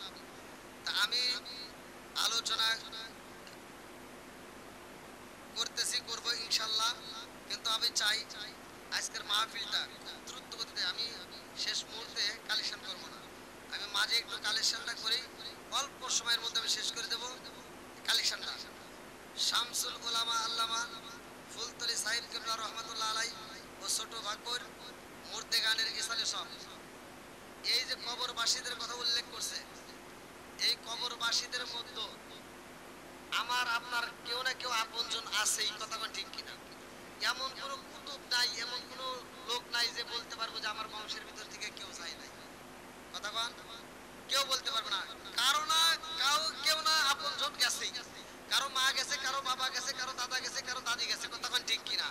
তা আমি আলোচনা করতেছি, করব ইনশাআল্লাহ, কিন্তু আমি চাই আজকের মাহফিলটা খুব দ্রুত গতিতে, আমি শেষ মুহূর্তে কালেকশন করব না, আমি মাঝে একটু কালেকশনটা করি, অল্প সময়ের মধ্যে আমি শেষ করে দেব কালেকশনটা। শামসুল উলামা আল্লামা ফুলতলি সাহিব কিবলা রহমাতুল্লাহ আলাই ও ছোট ভাগ্যর মুর্দে গানের ইসালে সব এই যে কবরবাসীদের কথা উল্লেখ করছে, এই কবরবাসীদের মধ্যে আমার আপনার কেউ না কেউ আপনজন আছে, এই কথাটা ঠিক কিনা? এমন কোনো কুতুব নাই, এমন কোনো লোক নাই যে বলতে পারবো যে আমার বংশের ভিতর থেকে কেউ যায় নাই। কথা কন, কেউ বলতে পারবে না। কারো না কেউ না আপনজন গেছেই, কারো মা গেছে, কারো বাবা গেছে, কারো দাদা গেছে, কারো দাদি গেছে। কথা কন ঠিক কিনা?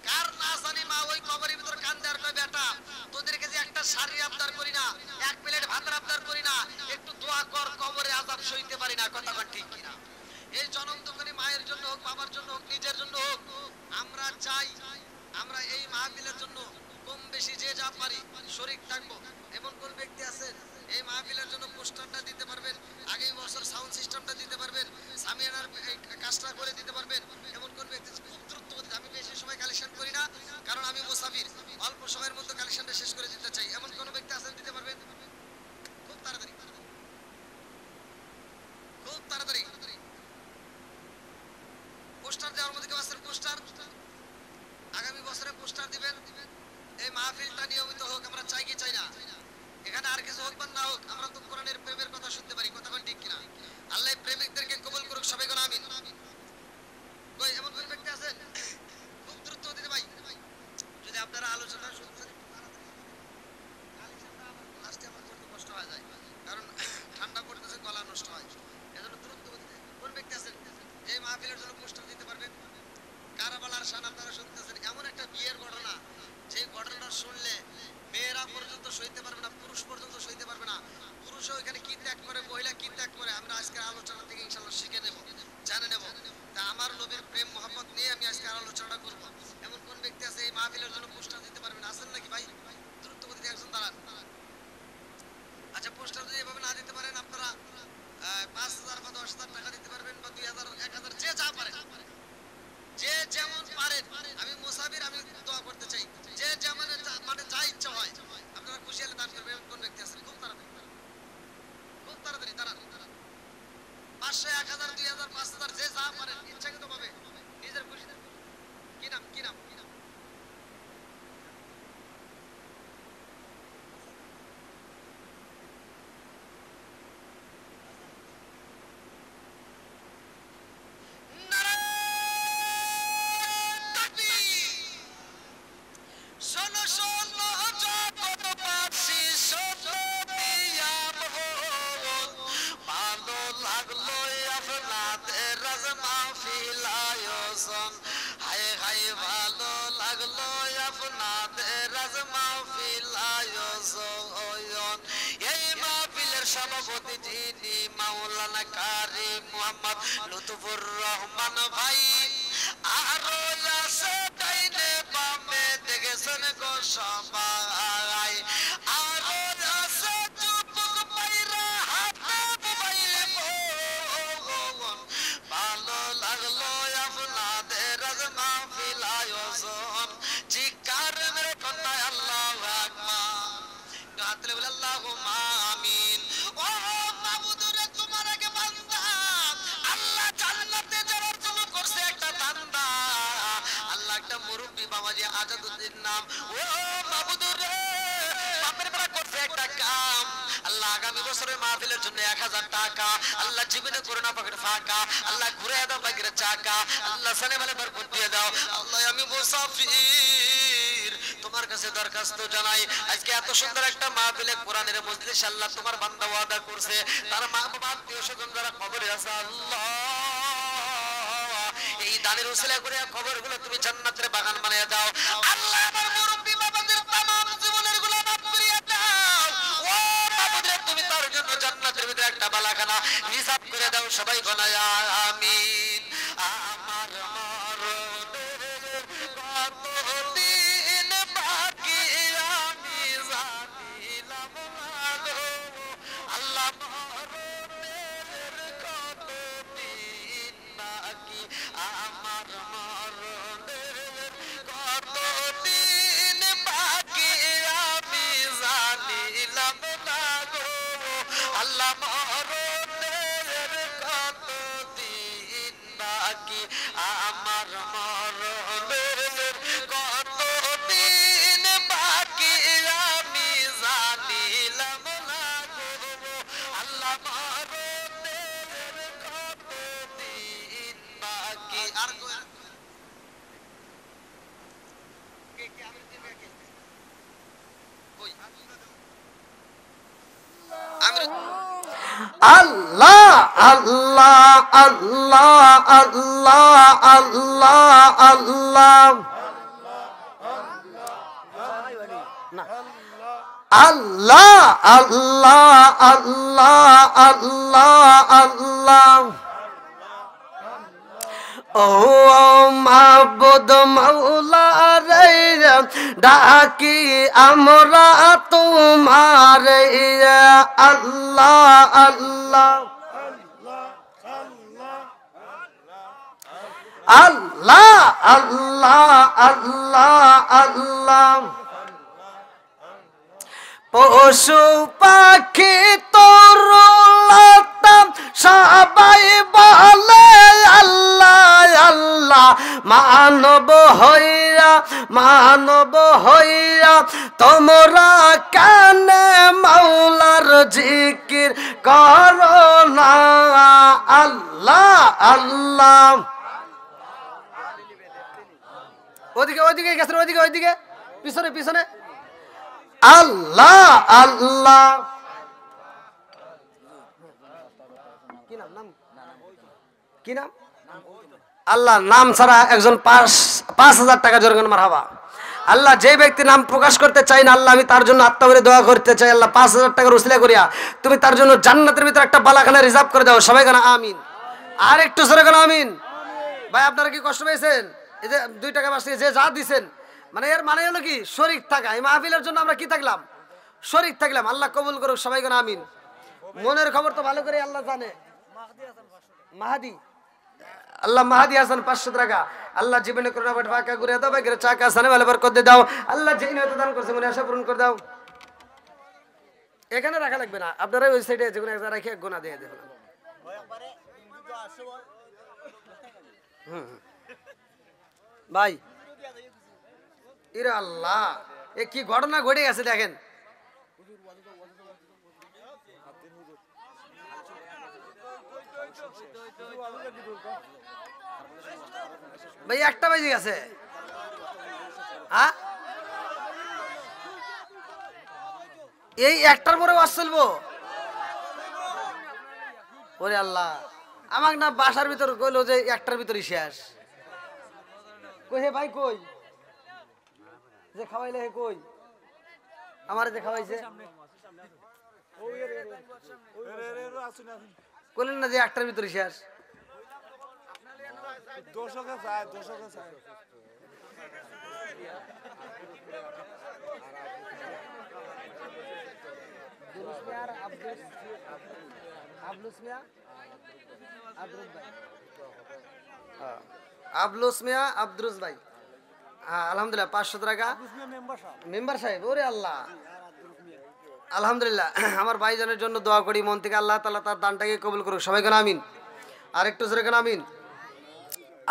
কার না জানি মা ওই কবরের ভিতর কান্দে আর কয়, বেটা তোদেরকে যে একটা শাড়ি আবদার করি না, এক প্লেট ভাতের আবদার করি না, একটু দোয়া কর, কবরে আযাব সইতে পারি না। কথা কন ঠিক কিনা? এই জনম দুঃখী মায়ের জন্য হোক, বাবার জন্য হোক, নিজের জন্য হোক, আমরা চাই আমরা এই মাহফিলের জন্য কম বেশি যে যা পারি শরীক থাকবো। এমন কোন ব্যক্তি আছেন এই মাহফিলের জন্য পোস্টারটা দিতে পারবেন, আগামী বছর সাউন্ড সিস্টেমটা দিতে পারবেন, সামিয়ানার কাজটা করে দিতে পারবেন? এমন কোন ব্যক্তি? খুব দ্রুত গতিতে, আমি বেশি সময় কালেকশন করি না, কারণ আমি মুসাফির, অল্প সময়ের মধ্যে কালেকশনটা শেষ করে দিতে চাই। এমন কোন ব্যক্তি আছেন দিতে পারবেন? খুব তাড়াতাড়ি, খুব তাড়াতাড়ি পোস্টার দেওয়ার মধ্যে কেউ আছেন? পোস্টার আগামী বছরে পোস্টার দিবেন। এই মাহফিলটা নিয়মিত হোক, আমরা চাই কি চাই না? এখানে আর কিছু হোক বা না হোক, আমরা তো কোরআনের প্রেমের কথা শুনতে পারি। কথা বল ঠিক কিনা? আল্লাহ প্রেমিকদেরকে কবুল করুক সবাই কোন আমিন। কই এমন কোন ব্যক্তি আছেন? খুব দ্রুত দিতে ভাই, যদি আপনারা আলোচনা শুনছেন লাস্টে আমার করতে কষ্ট হয়ে যায়, কারণ ঠান্ডা পড়তেছে, গলা নষ্ট হয়, এজন্য দ্রুত গতিতে। কোন ব্যক্তি আছেন যে মাহফিলের জন্য পোস্টার দিতে পারবেন? কারাবালার শান আপনারা শুনতেছেন, এমন একটা বিয়ের ঘটনা, যে ঘটনাটা শুনলে মেয়েরা পর্যন্ত সইতে পারবে না, পুরুষ পর্যন্ত সইতে পারবে না। পুরুষও এখানে কি ত্যাগ করে, মহিলা কি ত্যাগ করে, আমরা আজকের আলোচনা থেকে ইনশাআল্লাহ শিখে নেব, জানে নেব। তা আমার নবীর প্রেম মহব্বত নিয়ে আমি আজকে আলোচনাটা করব। এমন কোন ব্যক্তি আছে এই মাহফিলের জন্য পোস্টার দিতে পারবেন? আছেন নাকি ভাই? দ্রুত গতিতে একজন দাঁড়ান। আচ্ছা, পোস্টার যদি এভাবে না দিতে পারেন, আপনারা ৫,০০০ বা ১০,০০০ টাকা দিতে পারবেন, বা ২,০০০, ১,০০০, যে যা পারেন, যে যেমন পারেন। আমি মুসাফির, আমি দোয়া করতে চাই, যে যেমন মানে যা ইচ্ছা হয় আপনারা খুশি হলে দান করবেন। কোন ব্যক্তি আছেন? খুব তাড়াতাড়ি, খুব তাড়াতাড়ি দাঁড়ান। ৫০০, ১,০০০, ২,০০০, ৫,০০০, যে যা পারেন ইচ্ছাকৃত ভাবে নিজের খুশি। কি নাম? কি নাম? শোনো শোনো জগৎ বাসী, শোনো দিয়া মন, ভালো লাগলো আপনাদের রাজ মাহফিল আয়োজন। হায় হায় ভালো লাগলো আপনাদের রাজ মাহফিল আয়োজন। এই মাহফিলের সভাপতি যিনি মাওলানা কারি মুহাম্মদ লুৎফুর রহমান ভাই, আরো আছে ডাইনে বামে দেখেছেন গো সবাই, আরো আছে যুবক ভাইরা হাতে মোবাইল ফোন। ভালো লাগলো আপনাদের আজ মাহফিল আয়োজন। চিৎকার মেরে কন্যা আল্লাহু আকবার, গাতলে বলে আল্লাহুম্মা আমিন। ও মাবুদ রে, তোমার আগে বান্দা আল্লাহ জান্নাতে যাওয়ার জন্য করছে একটা বান্দা। আল্লাহ একটা মুরব্বি বাবাজি আজাদউদ্দিন নাম, ও মাবুদ রে, বাপের বেলা করছে একটা কাম। আল্লাহ আগামী বছরের মাহফিলের জন্য ১,০০০ টাকা আল্লাহ জীবনে করে না পকেট ফাঁকা, আল্লাহ ঘুরে দাও বাগের চাকা, আল্লাহ সানে মানে বরকত দিয়ে দাও। আল্লাহ আমি মুসাফির, তোমার তোমার কাছে দরখাস্ত জানাই, আজকে এত সুন্দর একটা মাহফিলে কোরআনের মজলিস আল্লাহ তোমার বান্দা ওয়াদা করছে, তার মা বাবা আত্মীয় স্বজন যারা কবরে আছে আল্লাহ এই দানের উসিলা করে কবরগুলো তুমি জান্নাতের বাগান বানিয়ে দাও। আল্লাহ আমার মুরব্বি বাবাদের तमाम জীবনের গুনাহ মাফ করে দাও। ও বাবাদের তুমি তার জন্য জান্নাতের ভিতরে একটা বালাখানা হিসাব করে দাও। সবাই গোনায় আমিন। আমার মরণের কতদিন বাকি আমি জানিলাম না গো, আল্লাহ মরণের কতদিন বাকি আমার মরণের কতদিন বাকি আমি জানিলাম না গো, আল্লাহ মরণের কতদিন বাকি আমার মরণের কতদিন বাকি আমি জানিলাম না গো, আল্লাহ মরণের কতদিন বাকি। আর আল্লাহ আল্লাহ আল্লাহ আল্লাহ আল্লাহ আল্লাহ আল্লাহ আল্লাহ আল্লাহ আল্লাহ আল্লাহ ও মাবুদ মাওলা রে ডাকি আমরা তোমার আল্লাহ আল্লাহ আল্লাহ আল্লাহ আল্লাহ আল্লাহ পশু পাখি তরুলতা সবাই বলে আল্লাহ আল্লাহ, মানব হইয়া তোমরা কানে মাওলার জিকির করো না আল্লাহ আল্লাহ। ওদিকে গেছেন, ওইদিকে পিছনে পিছনে আল্লাহ আল্লাহ। কি নাম? আল্লাহ নাম ছাড়া একজন 5,000 টাকা জরিমানা মারহাবা। আল্লাহ যে ব্যক্তি নাম প্রকাশ করতে চাই না আল্লাহ আমি তার জন্য আত্মাবরে দোয়া করতে চাই। আল্লাহ 5,000 টাকার উসিলা করিয়া তুমি তার জন্য জান্নাতের ভিতরে একটা বালাখানা রিজার্ভ করে দাও। সবাই কেন আমিন। আর একটু জোরে কেন আমিন। ভাই আপনারা কি কষ্ট পেয়েছেন? এই যে 2 টাকা বাঁচিয়ে যে যা দিছেন, মানে এর মানে হলো কি শরীক থাকা। এই মাহফিলের জন্য আমরা কি থাকলাম? শরীক থাকলাম। আল্লাহ কবুল করুক। সবাই কেন আমিন। মনের খবর তো ভালো করে আল্লাহ জানে। মাহাদি আল্লাহ মাহাদি হাসান 500 টাকা। আল্লাহ জীবনে করোনা বাট ফাঁকা করে দাও, ভাই চাকা সানে ভালো বরকত দিয়ে দাও। আল্লাহ যেই নিয়ত দান করছে মনে আশা পূরণ করে দাও। এখানে রাখা লাগবে না, আপনারা ওই সাইডে যে কোনো একটা রেখে গোনা দিয়ে দেবেন। ভাই ইরে আল্লাহ এ কি ঘটনা ঘটে গেছে দেখেন। ভাই 1টা বেজে গেছে। হ্যাঁ এই 1টার পরে ওয়াজ চলবো? ওরে আল্লাহ আমাকে না বাসার ভিতর কইলো যে 1টার ভিতরে শেষ। কই হে ভাই কই যে খাওয়াইলে হে কই? আমারে যে খাওয়াইছে কইলেন না যে 1টার ভিতরে শেষ। আবলুস মিয়া আব্দুস ভাই, হ্যাঁ আলহামদুলিল্লাহ 500 টাকা মেম্বার সাহেব। ওরে আল্লাহ আলহামদুলিল্লাহ আমার ভাইজানের জন্য দোয়া করি মন থেকে। আল্লাহ তাআলা তার দানটাকে কবুল করুক। সবাই কেন আমিন। আর একটু জোরে কেন আমিন।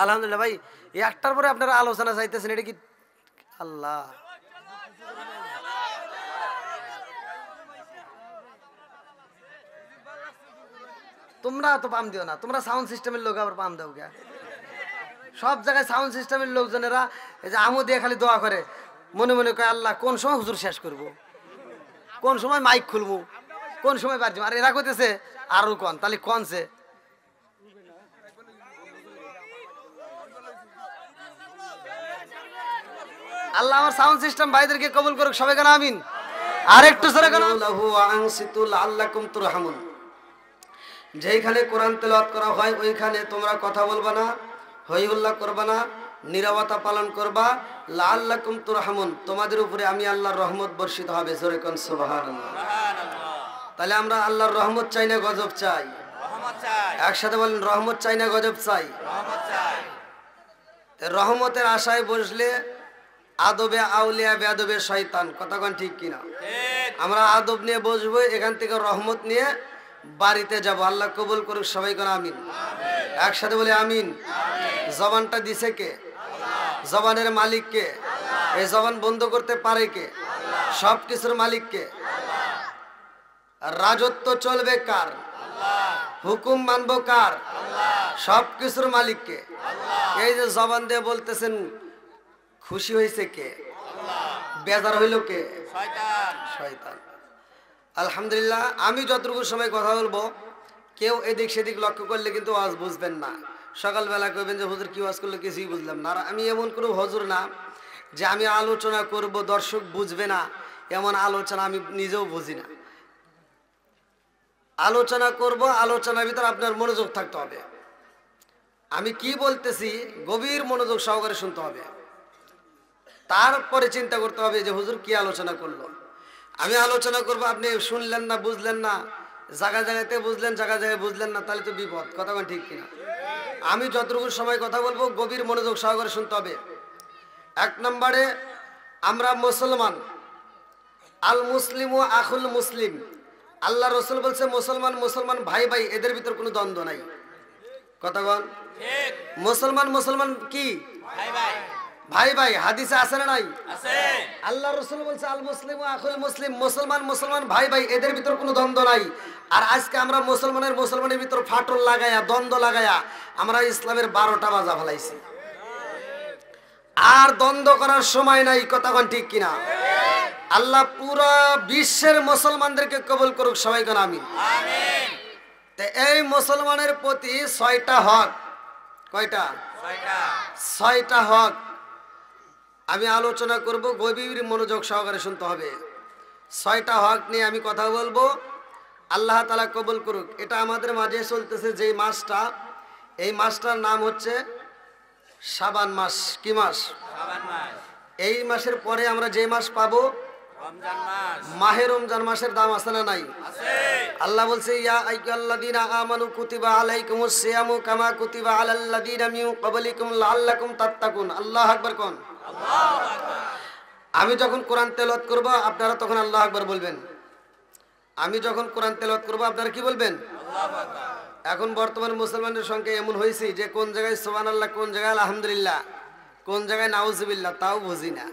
আলহামদুলিল্লাহ ভাই 1টার পরে আপনারা আলোচনা চাইতেছেন, এটা কি আল্লাহ তোমরা তো পাম দিও না, তোমরা সাউন্ড সিস্টেমের লোক আবার পাম দাও কে? সব জায়গায় সাউন্ড সিস্টেমের লোকজনেরা এই যে আমু দিয়ে খালি দোয়া করে, মনে মনে কয় আল্লাহ কোন সময় হুজুর শেষ করব, কোন সময় মাইক খুলবো, কোন সময় বাড়ছি। আর এরা কইতেছে আরো কন, তাহলে কনছে আল্লাহ আমার সাউন্ড সিস্টেম ভাইদেরকে কবুল করুক, সবাই কেন আমিন। আর একটু সরে কেন লাহু আনসিতু লাআল্লাকুম তুরহামুন। যেইখানে কোরআন তেলাওয়াত করা হয় ওইখানে তোমরা কথা বলবা না, হই হুল্লা করবা না, নীরবতা পালন করবা। লাআল্লাকুম তুরহামুন, তোমাদের উপরে আমি আল্লাহর রহমত বর্ষিত হবে। জোরে কোন সুবহানাল্লাহ। তাহলে আমরা আল্লাহর রহমত চাই না গজব চাই? রহমত চাই। একসাথে বলেন রহমত চাই না গজব চাই? রহমত চাই। রহমতের আশায় বসলে আদবে আউলিয়া বেয়াদবে শয়তান, কথা কোন ঠিক কিনা? ঠিক। আমরা আদব নিয়ে বসবো, এখান থেকে রহমত নিয়ে বাড়িতে যাব। আল্লাহ কবুল করুক, সবাই কোন আমিন। একসাথে বলে আমিন। জবানটা দিছে কে? জবানের মালিক কে? এই জবান বন্ধ করতে পারে কে? সব কিছুর মালিক কে? রাজত্ব চলবে কার? হুকুম মানবো কার? সব কিছুর মালিক কে? এই যে জবান দিয়ে বলতেছেন, খুশি হয়েছে কে? বেজার হইল কে? শয়তান। শয়তান। আলহামদুলিল্লাহ, আমি যতটুকু সময় কথা বলবো কেউ এদিক সেদিক লক্ষ্য করলে কিন্তু ওয়াজ বুঝবেন না। সকালবেলা কইবেন যে হুজুর কি ওয়াজ করলো, কিছুই বুঝলাম না। আর আমি এমন কোনো হুজুর না যে আমি আলোচনা করব দর্শক বুঝবে না, এমন আলোচনা আমি নিজেও বুঝি না। আলোচনা করব, আলোচনার ভিতর আপনার মনোযোগ থাকতে হবে। আমি কি বলতেছি গভীর মনোযোগ সহকারে শুনতে হবে, তারপরে চিন্তা করতে হবে যে হুজুর কি আলোচনা করলো। আমি আলোচনা করব, আপনি শুনলেন না, বুঝলেন না, জায়গা জায়গাতে বুঝলেন, জায়গা জায়গায় বুঝলেন না, তাহলে তো বিপদ। কথা কোন ঠিক কিনা? আমি যতটুকু সময় কথা বলবো গভীর মনোযোগ সহকারে শুনতে হবে। এক নম্বরে, আমরা মুসলমান। আল মুসলিম ও আখুল মুসলিম, আল্লাহ রসুল বলছে মুসলমান মুসলমান ভাই ভাই, এদের ভিতর কোনো দ্বন্দ্ব নাই। কথা বল। ঠিক। মুসলমান মুসলমান কি? ভাই ভাই। ভাই ভাই, হাদিসে আছে না নাই? আছে। আল্লাহ রসুল বলছে আল মুসলিম ও আখুল মুসলিম, মুসলমান মুসলমান ভাই ভাই, এদের ভিতর কোনো দ্বন্দ্ব নাই। আর আজকে আমরা মুসলমানের ভিতর ফাটল লাগায়া, দ্বন্দ্ব লাগায়া আমরা ইসলামের 12টা বাজা ফেলাইছি। আর দ্বন্দ্ব করার সময় নাই। কথা কোন ঠিক কিনা? আল্লাহ পুরো বিশ্বের মুসলমানদেরকে কবুল করুক, সবাই কোন আমিন। আমিন। তো এই মুসলমানের প্রতি 6টা হক। কয়টা? 6টা। 6টা হক আমি আলোচনা করব, গভীর মনোযোগ সহকারে শুনতে হবে। 6টা হক নিয়ে আমি কথা বলবো, আল্লাহ তাআলা কবুল করুক। এটা আমাদের মাঝে চলতেছে যে মাসটা, এই মাসটার নাম হচ্ছে শাবান মাস। কি মাস? শাবান মাস। এই মাসের পরে আমরা যে মাস পাবো, রমজান মাস। মাহে রমজান মাসের দাম আছে না নাই? আছে। আল্লাহ বলছে ইয়া আইয়ুহাল্লাযীনা আমানু কুতিবা আলাইকুমুস সিয়ামু কামা কুতিবা আলাল্লাযীনা মিন ক্বাবলিকুম লাআল্লাকুম তাত্তাকুন। আল্লাহু আকবার কোন। আল্লাহু আকবার। আমি যখন কোরআন তেলাওয়াত করব আপনারা তখন আল্লাহু আকবার বলবেন। আমি যখন কোরআন তেলাওয়াত করব আপনারা কি বলবেন? আল্লাহু আকবার। এখন বর্তমান মুসলমানদের সংখ্যা এমন হয়েছে যে কোন জায়গায় সুবহানাল্লাহ, কোন জায়গায় আলহামদুলিল্লাহ, কোন জায়গায় নাউজুবিল্লাহ, তাও বুঝি না।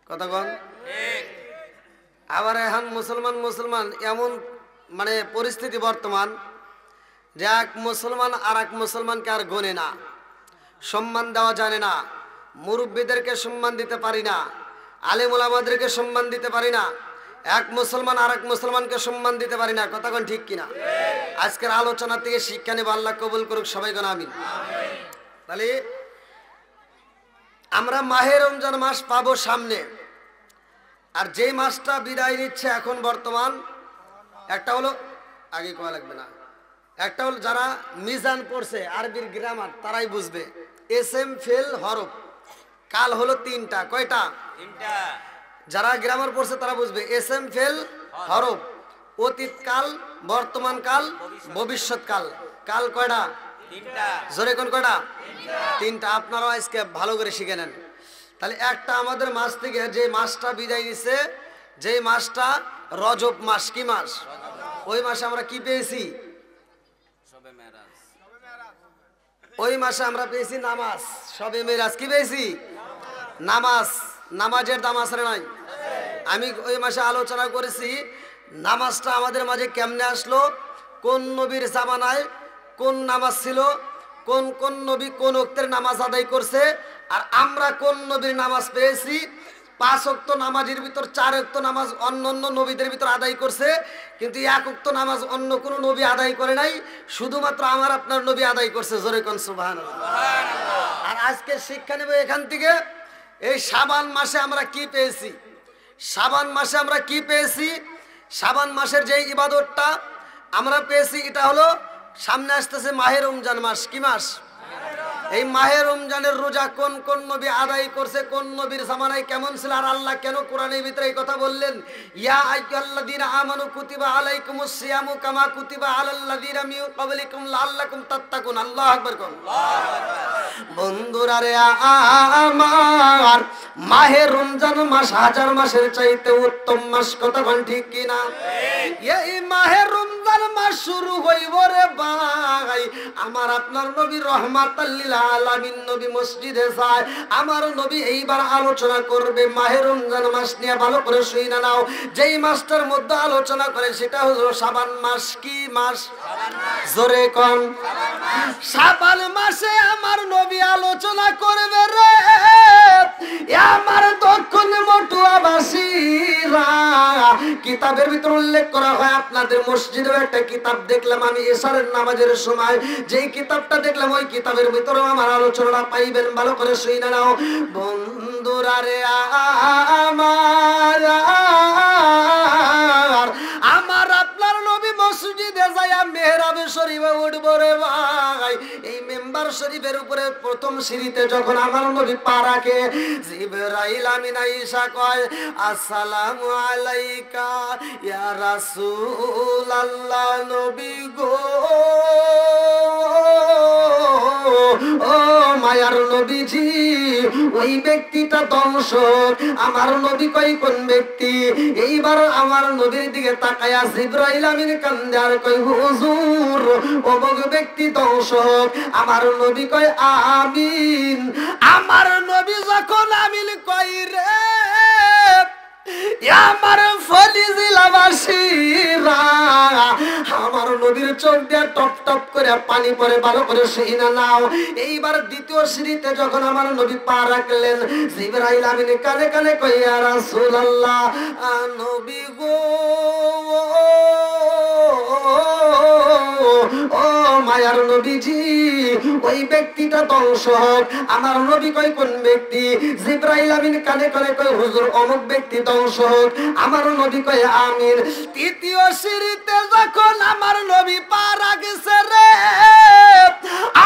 কথা কোন। ঠিক। আবার এখন মুসলমান এমন মানে পরিস্থিতি বর্তমান যে এক মুসলমান আর এক মুসলমানকে আর গোনে না, সম্মান দেওয়া জানে না, মুরব্বীদেরকে সম্মান দিতে পারি না, আলেম ওলামাদেরকে সম্মান দিতে পারি না, এক মুসলমান আর এক মুসলমানকে সম্মান দিতে পারি না। কথা কোন ঠিক কিনা? আজকের আলোচনা থেকে শিক্ষা নেব, আল্লাহ কবুল করুক, সবাই কোন আমিন। তাহলে আমরা মাহে রমজান মাস পাবো সামনে, আর যেই মাসটা বিদায় নিচ্ছে এখন বর্তমান, একটা হলো, আগে কোয়া লাগবে না, একটা হলো যারা মিজান পড়ছে আরবির গ্রামার তারাই বুঝবে, এস এম ফেল হরফ। কাল হলো 3টা। কয়টা? 3টা। যারা গ্রামার পড়ছে তারা বুঝবে এস এম ফেল হরফ, অতীত কাল, বর্তমান কাল, ভবিষ্যৎ কাল। কাল কয়টা? 3টা। জোরে কোন কয়টা? 3টা। আপনারাও আজকে ভালো করে শিখে নেন। তাহলে একটা আমাদের মাস থেকে যে মাসটা বিদায় নিছে, যে মাসটা রজব মাস। কি মাস? ওই মাসে আমরা কি পেয়েছি? শবে মেরাজ। ওই মাসে আমরা পেয়েছি নামাজ। শবে মেরাজ। কি পেয়েছি? নামাজ। নামাজের দাম আছে না নাই? আমি ওই মাসে আলোচনা করেছি নামাজটা আমাদের মাঝে কেমনে আসলো, কোন নবীর জামানায় কোন নামাজ ছিল, কোন কোন নবী কোন ওয়াক্তের নামাজ আদায় করছে, আর আমরা কোন নবীর নামাজ পেয়েছি। 5 ওয়াক্ত নামাজের ভিতর 4 ওয়াক্ত নামাজ অন্য অন্য নবীদের ভিতর আদায় করছে, কিন্তু 1 ওয়াক্ত নামাজ অন্য কোন নবী আদায় করে নাই, শুধুমাত্র আমার আপনার নবী আদায় করছে। জোরে কোন সুবহানাল্লাহ। আর আজকে শিক্ষা নেব এখান থেকে, এই শাবান মাসে আমরা কি পেয়েছি। শাবান মাসে আমরা কি পেয়েছি? শাবান মাসের যে ইবাদতটা আমরা পেয়েছি, এটা হলো সামনে আসতেছে মাহে রমজান মাস। কি মাস? এই মাহে রমজানের রোজা কোন কোন নবী আদায় করছে, কোন নবীর জামানায় কেমন ছিল, আর আল্লাহ কেন কোরআনের ভিতরে এই কথা বললেন, ইয়া আইয়ুহাল্লাযীনা আমানু কুতিবা আলাইকুমুস সিয়ামু কামা কুতিবা আলাল্লাযীনা মিন ক্বাবলিকুম লাআল্লাকুম তাত্তাকুন। আল্লাহু আকবার কোন। বন্ধুরা রে আমার, মাহে রমজান মাস হাজার মাসের চাইতে উত্তম মাস। কথা কোন ঠিক কি না? এই মাহে রমজান মাস শুরু হইব রে ভাই, আমার আপনার নবী রহমাতাল লিল আলামিন নবী মসজিদে যায়। আমার নবী এইবার আলোচনা করবে মাহে রমজান মাস নিয়ে। ভালো করে শুনে নাও, যেই মাসটার মধ্যে আলোচনা করে সেটা হলো শাবান মাস। কি মাস? জোরে কোন। শাবান মাসে আমার নবী আলোচনা করবে রে আমার দক্ষিণ মটুয়াবাসীরা। কিতাবের ভিতর উল্লেখ করা হয়, আপনাদের মসজিদে একটা কিতাব দেখলাম আমি এশারের নামাজের সময়, যেই কিতাবটা দেখলাম ওই কিতাবের ভিতরেও আমার আলোচনাটা পাইবেন। ভালো করে শুনে নাও বন্ধুরা রে আমার আপনার নবী মসজিদে যাইয়া মেহরাবে শরীফে উঠব রে ভাই। এই মেম্বার শরীফের উপরে প্রথম সিঁড়িতে যখন আমার নবী পা রাখে, জিবরাইল আমিন আয়েশা কয়, আসসালামু আলাইকা ইয়া রাসূলুল্লাহ। নবী গো, ও মায়ার নবীজি, ওই ব্যক্তিটা দংশক। আমার নবী কয় কোন ব্যক্তি? এইবার আমার নবীর দিকে তাকায়া জিবরাইল আমিন কান্দে আর কয়, হুজুর অমুক ব্যক্তি দংশক। আমার নবী কয় আমিন। আমার নবী যখন আমিন কয় রে আমার ফলিজিলাবাসীরা, আমার নবীর চোখ দিয়ে টপ টপ করে পানি পড়ে। ভালো করে শুনে নাও, এইবার দ্বিতীয় সিঁড়িতে যখন আমার নবী পা রাখলেন, জিবরাইল আমিন কানে কানে কয়, ইয়া রাসূলুল্লাহ, নবী গো, ও মায়ার নবীজি, ওই ব্যক্তিটা দংশক। আমার নবী কয় কোন ব্যক্তি? জিবরাইল আমিন কানে কানে কয়, হুজুর অমুক ব্যক্তি দংশক। আমার নবী কয় আমিন। তৃতীয় সিঁড়িতে যখন আমার নবী পা রাখছে রে,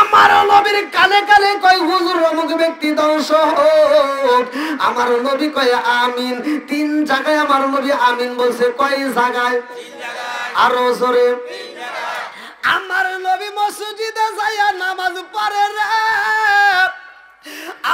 আমার নবীর কানে কানে কয়, হুজুর অমুক ব্যক্তি দংশক। আমার নবী কয় আমিন। 3 জায়গায় আমার নবী আমিন বলছে। কয় জায়গায়? আরো জোরে। আমার নবী মসজিদে যাইয়া নামাজ পড়ে রে,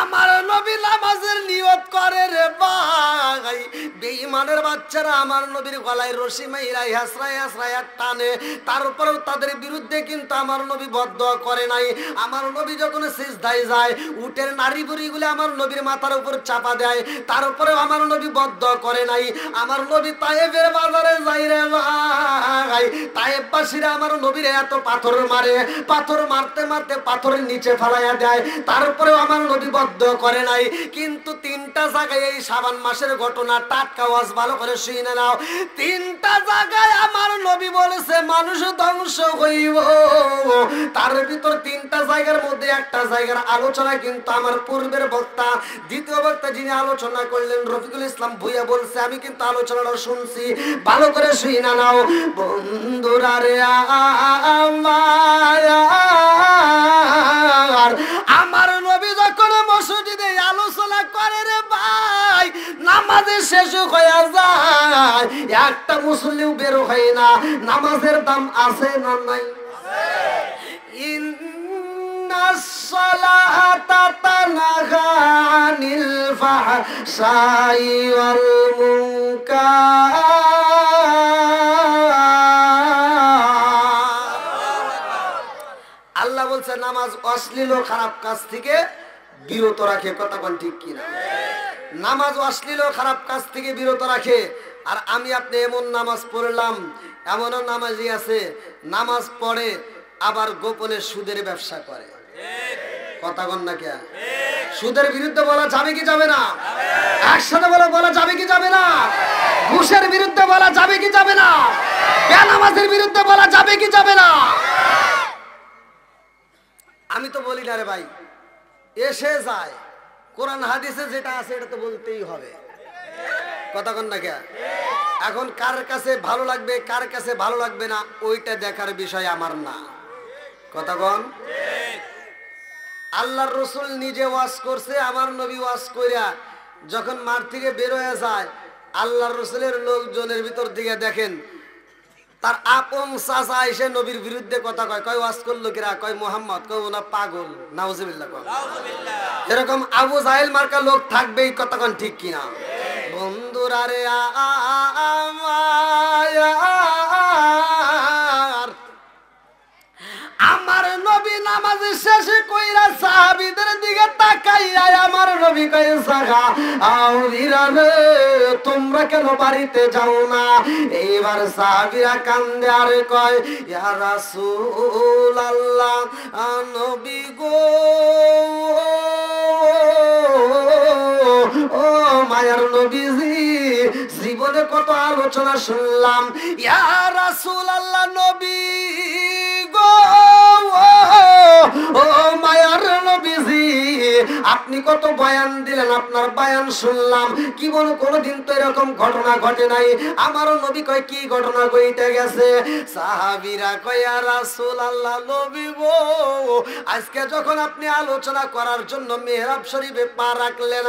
আমার নবী নামাজের নিয়ত করে রে ভাই। বেঈমানের বাচ্চারা আমার নবীর গলায় রশি মাইরা হাসরায় হাসরায় টানে, তারপরেও তাদের বিরুদ্ধে কিন্তু আমার নবী বদদোয়া করে নাই। আমার নবী যখন সিজদায় যায়, উটের নারী বুড়িগুলো আমার নবীর মাথার উপর চাপা দেয়, তারপরেও আমার নবী বদদোয়া করে নাই। আমার নবী তায়েফের বাজারে যাই রে ভাই, তায়েফবাসীরা আমার নবীর এত পাথর মারে, পাথর মারতে মারতে পাথরের নিচে ফালাইয়া দেয়, তারপরেও আমার নবী বদদোয়া করে নাই। কিন্তু 3টা জায়গায় এই শাবান মাসের ঘটনা, টাটকা ওয়াজ, ভালো করে শুনে নাও। 3টা জায়গায় আমার নবী বলেছে মানুষ ধ্বংস হইব। তার ভিতর 3টা জায়গার মধ্যে একটা জায়গার আলোচনা কিন্তু আমার পূর্বের বক্তা, দ্বিতীয় বক্তা যিনি আলোচনা করলেন রফিকুল ইসলাম ভুইয়া বলছে, আমি কিন্তু আলোচনাটা শুনছি। ভালো করে শুনে নাও বন্ধুরা রে আমার নবী যখন মসজিদে আলোচনা করে রে ভাই, নামাজে শেষ হয়ে যায়, একটা মুসল্লিও বের হয় না। নামাজের দাম আছে না নাই? ইন্নাস সালাতা তানহা আনিল ফাহশাই ওয়াল মুনকার। আল্লাহ বলছে নামাজ অশ্লীল ও খারাপ কাজ থেকে বিরত রাখে। কথা কোন ঠিক কিনা? নামাজ অশ্লীল ও খারাপ কাজ থেকে বিরত রাখে। আর আমি আপনি এমন নামাজ পড়লাম, এমনও নামাজি আছে নামাজ পড়ে আবার গোপনে সুদের ব্যবসা করে। কথা কন না কে? সুদের বিরুদ্ধে বলা যাবে কি যাবে না? একসাথে বলা যাবে কি যাবে না? ঘুষের বিরুদ্ধে বলা যাবে কি যাবে না? বেনামাজের বিরুদ্ধে বলা যাবে কি যাবে না? আমি তো বলি না রে ভাই, এসে যায় কোরআন হাদিসে যেটা আছে এটা তো বলতেই হবে। কথা কন না কে? এখন কার কাছে ভালো লাগবে কার কাছে ভালো লাগবে না ওইটা দেখার বিষয় আমার না। কথা কন। আল্লাহর রসুল নিজে ওয়াজ করছে, আমার নবী ওয়াজ কইরা যখন মাঠ থেকে বের হয়ে যায়, আল্লাহর রসুলের লোকজনের ভিতর দিকে দেখেন তার আপন চাচা এসে নবীর বিরুদ্ধে কথা কয়। কয় ওয়াজ করলো কিরা? কয় মোহাম্মদ, কয় ওনা পাগল। নাউজুবিল্লাহ। এরকম আবু জাহেল মার্কা লোক থাকবেই। কথা কন ঠিক কিনা? বন্ধুরা রে আমার নবী নামাজ শেষে কইরা সাহাবীদের দিকে তাকাইয়া আমার নবী কয় সাহা আউরিরা রে তোমরা কেন বাড়িতে যাও না? এইবার সাহাবীরা কান্দে আর কয় ইয়া রাসূলুল্লাহ নবী গো ও মায়ার নবীজি জীবনে কত আলোচনা শুনলাম, ইয়া রাসূলুল্লাহ নবী গো ও মায়ার নবীজি আপনি কত বয়ান দিলেন, আপনার বয়ান শুনলাম, কি বলো কোনদিন তো এরকম ঘটনা ঘটে নাই। আমারও নবী কয় কি ঘটনা ঘটে গেছে? সাহাবীরা কয় ইয়া রাসূলুল্লাহ নবী গো আজকে যখন আপনি আলোচনা করার জন্য মিহরাব শরীফে পা রাখলেন,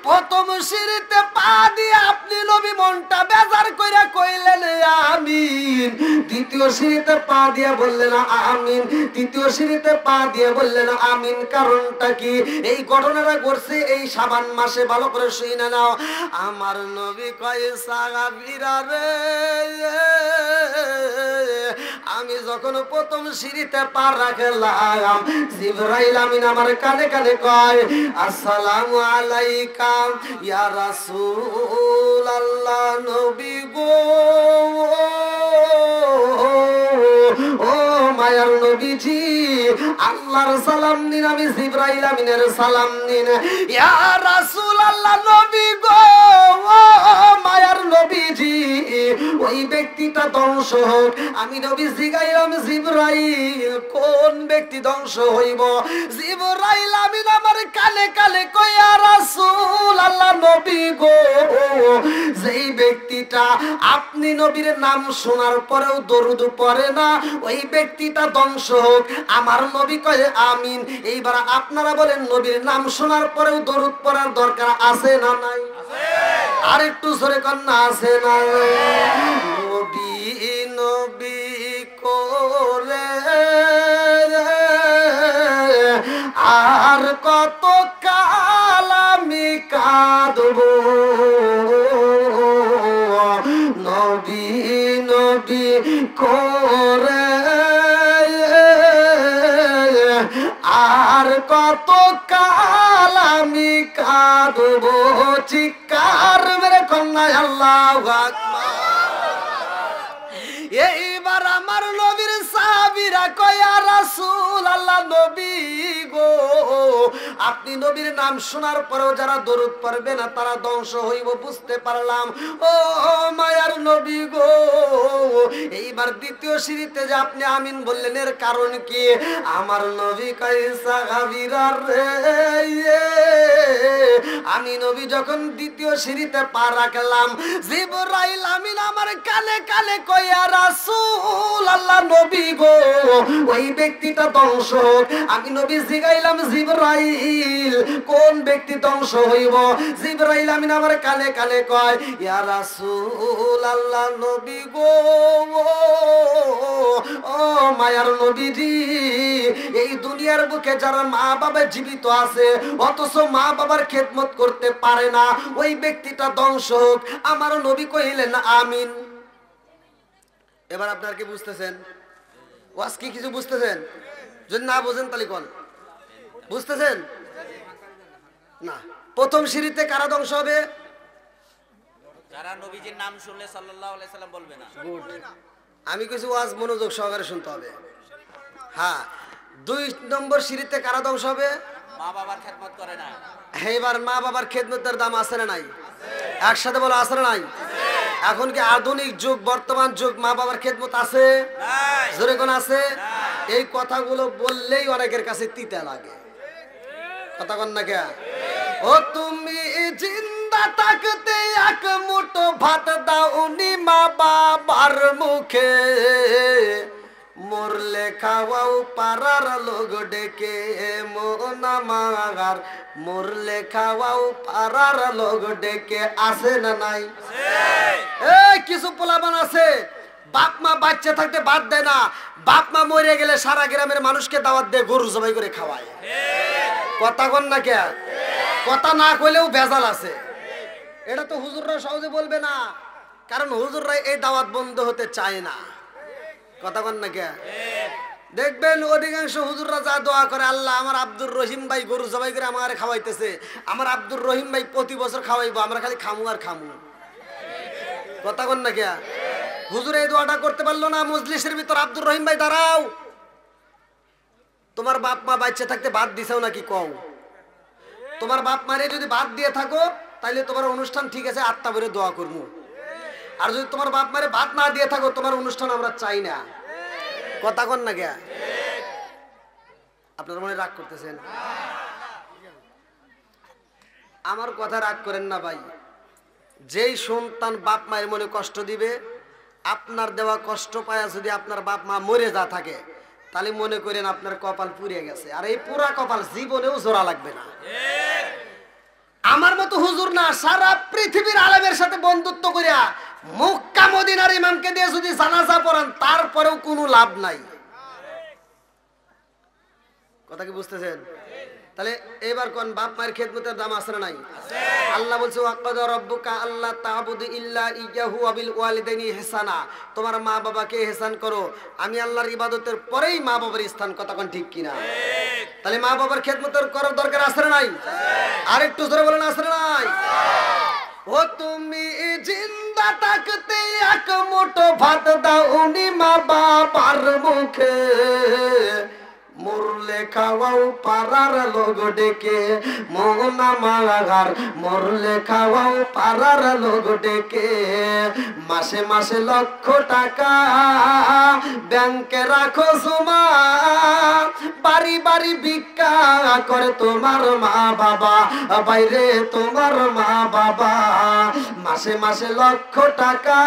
প্রথম সিঁড়িতে পা দিয়ে আপনি নবী মনটা বেজার কইরা কইলেন আমিন, দ্বিতীয় সিঁড়িতে পা দিয়ে বললেন আমিন, তৃতীয় সিঁড়িতে পা দিয়ে বললেন আমিন। কারণটা কি? এই ঘটনাটা ঘটছে এই শাবান মাসে। ভালো করে শুনে নাও। আমার নবী কয় সাহাবীরা রে আমি যখন প্রথম সিঁড়িতে পা রাখলাম জিবরাইল আমিন আমার কানে কানে কয় আসসালামু আলাইকা ইয়া রাসূলুল্লাহ নবী গো ও মায়ার নবীজি আল্লাহর সালাম নিন, আমি জিবরাইল আমিনের সালাম নিন। ইয়া রাসূলুল্লাহ নবী গো ও মায়ার নবীজি ওই ব্যক্তিটা ধ্বংস হোক। আমি নবী জিগাইলাম জিবরাইল কোন ব্যক্তি ধ্বংস হইব? জিবরাইল আমিন আমার কানে কানে কয় ইয়া রাসূলুল্লাহ নবী গো যেই ব্যক্তিটা আপনি নবীর নাম শোনার পরেও দরুদ পড়ে না ওই ব্যক্তিটা ধ্বংস হোক। আমার নবী কয় আমিন। এইবার আপনারা বলেন নবীর নাম শোনার পরেও দরুদ পড়ার দরকার আছে না নাই? আর একটু জোরে কন্যা আছে না? নবী নবী করে আর কত কাল আমি কাঁদবো, নবী নবী করে আর কত কাল আমি কাঁদবো। চিৎকার মেরে কন্যায় আল্লাহু আকবার। এইবার আমার নবীর সাহাবীরা কয় ইয়া রাসূলুল্লাহ নবী গো আপনি নবীর নাম শোনার পরেও যারা দরুদ পড়বে না তারা ধ্বংস হইব বুঝতে পারলাম। ও মায়ার নবী গো এইবার দ্বিতীয় সিঁড়িতে যে আপনি আমিন বললেন এর কারণ কি? আমার নবী কয় সাহাবীরা রে আমি নবী যখন দ্বিতীয় সিঁড়িতে পা রাখলাম জিবরাইল আমিন আমার কানে কানে কয় ইয়া রাসূলুল্লাহ নবী গো ওই ব্যক্তিটা ধ্বংস হোক। আমি নবী জিগাইলাম জিবরাইল কোন ব্যক্তি ধ্বংস হইব? জিবরাইল আমিন আমার কানে কানে কয় ইয়া রাসূলুল্লাহ নবী গো ও মায়ার নবীজি এই দুনিয়ার বুকে যারা মা বাবা জীবিত আছে অথচ মা বাবার খেদমত করতে পারে না ওই ব্যক্তিটা ধ্বংস হোক। আমার নবী কইলেন আমিন। এবার আপনার কি বুঝতেছেন? ওয়াজ কি কিছু বুঝতেছেন? যদি না বোঝেন তাহলে কোন বুঝতেছেন না? প্রথম সিঁড়িতে কারা ধ্বংস হবে? যারা নবীজির নাম শুনলে সাল্লাল্লাহু আলাইহি সাল্লাম বলবে না। গুড। আমি কিছু ওয়াজ মনোযোগ সহকারে শুনতে হবে। হ্যাঁ, 2 নম্বর সিঁড়িতে কারা ধ্বংস হবে? মা বাবার খেদমত করে না। এইবার মা বাবার খেদমতের দাম আছে না নাই? একসাথে বলো আছে না নাই? এখন কি আধুনিক যুগ, বর্তমান যুগ, মা বাবার খেদমত আছে? জোরে কোন আছে? এই কথাগুলো বললেই অনেকের কাছে তিতা লাগে। কথা কন না কে? ও তুমি জিন্দা থাকতে এক মুঠো ভাত দাওনি মা বাবার মুখে, মরলে খাওয়াও পাড়ার লোক ডেকে মোনা মাগার, মরলে খাওয়াও পাড়ার লোক ডেকে। আছে না নাই? এই কিছু পোলাপান আছে বাপ মা বাচ্চা থাকতে বাদ দেয় না, বাপ মা মরে গেলে সারা গ্রামের মানুষকে দাওয়াত দিয়ে গরু জবাই করে খাওয়ায়। কথা কন না কে? কথা না কইলেও ভেজাল আছে। এটা তো হুজুররা সহজে বলবে না, কারণ হুজুররা এই দাওয়াত বন্ধ হতে চায় না। কথা কন না কে? দেখবেন অধিকাংশ হুজুররা যা দোয়া করে, আল্লাহ আমার আব্দুর রহিম ভাই গরু জবাই করে আমার খাওয়াইতেছে, আমার আব্দুর রহিম ভাই প্রতি বছর খাওয়াইবো, আমরা খালি খামু আর খামু। কথা কন না কে? হুজুর এই দোয়াটা করতে পারলো না, মজলিসের ভিতর আব্দুর রহিম ভাই দাঁড়াও, তোমার বাপ মা বাচ্চা থাকতে বাদ দিছেও নাকি কও? তোমার বাপ মারে যদি বাদ দিয়ে থাকো তাইলে তোমার অনুষ্ঠান ঠিক আছে, আত্মা বেরে দোয়া করবো। আর যদি তোমার বাপ মারে বাদ না দিয়ে থাকো, তোমার অনুষ্ঠান আমরা চাই না। কথা কন না কে? আপনারা মনে রাগ করতেছেন? আমার কথা রাগ করেন না ভাই। যেই সন্তান বাপ মায়ের মনে কষ্ট দিবে, আপনার দেওয়া কষ্ট পায়া যদি আপনার বাপ মা মরে যা থাকে, তাহলে মনে করেন আপনার কপাল পুড়ে গেছে। আর এই পুরা কপাল জীবনেও জোড়া লাগবে না। আমার মতো হুজুর না, সারা পৃথিবীর আলেমের সাথে বন্ধুত্ব করিয়া মক্কা মদিনার ইমামকে দিয়ে যদি জানাজা পড়ান, তারপরেও কোনো লাভ নাই। কথা কি বুঝতেছেন? তাহলে এবার কোন বাপ মায়ের খেদমতের দাম আছে না নাই? আল্লাহ বলছে ওয়াকাদা রাব্বুকা আল্লা তা'বুদু ইল্লা ইয়্যাহু ওয়া বিল ওয়ালিদাইনি ইহসানা, তোমার মা বাবাকে ইহসান করো। আমি আল্লাহর ইবাদতের পরেই মা বাবার স্থান। কথা কোন ঠিক কিনা? তাহলে মা বাবার খেদমতের করার দরকার আছে না নাই? আর একটু জোরে বলেন আছে না নাই? ও তুমি জিন্দা থাকতে এক মুঠো ভাত দাওনি মা বাবার মুখে, মরলে খাওয়াও পাড়ার লোক ডেকে মোনা মাগার, মরলে খাওয়াও পাড়ার লোক ডেকে। মাসে মাসে লক্ষ টাকা ব্যাংকে রাখো জমা, বাড়ি বাড়ি ভিক্ষা করে তোমার মা বাবা, বাইরে তোমার মা বাবা। মাসে মাসে লক্ষ টাকা